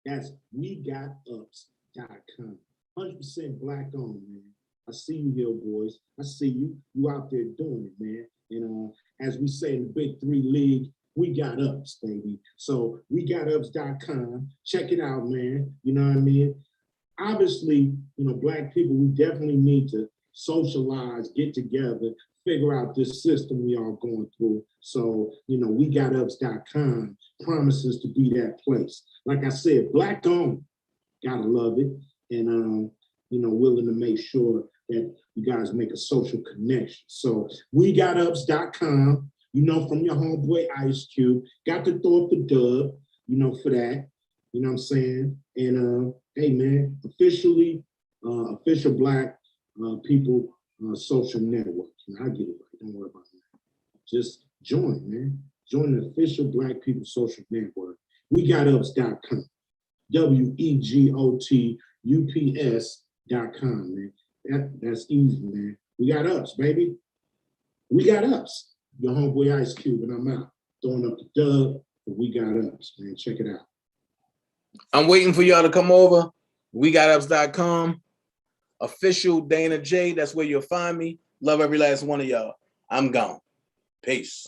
That's WeGotUps.com. 100% Black owned, man. I see you here, boys. I see you. You out there doing it, man. And as we say in the Big Three League, we got ups, baby. So WeGotUps.com. Check it out, man. You know what I mean? Obviously, you know, Black people, we definitely need to socialize, get together, figure out this system we are going through. So, you know, WeGotUps.com promises to be that place. Like I said, Black owned. Gotta love it. And, you know, willing to make sure that you guys make a social connection. So WeGotUps.com, you know, from your homeboy Ice Cube, got to throw up the dub, you know, for that, you know what I'm saying? And hey man, official Black People Social Network. I get it right, don't worry about that. Just join, man. Join the official Black People Social Network. WeGotUps.com, WeGotUps.com, man. That's easy, man. We got ups, baby. We got ups. Your homeboy Ice Cube, and I'm out. Throwing up the dub, but we got ups, man. Check it out. I'm waiting for y'all to come over. WeGotUps.com. Official DanaJay. That's where you'll find me. Love every last one of y'all. I'm gone. Peace.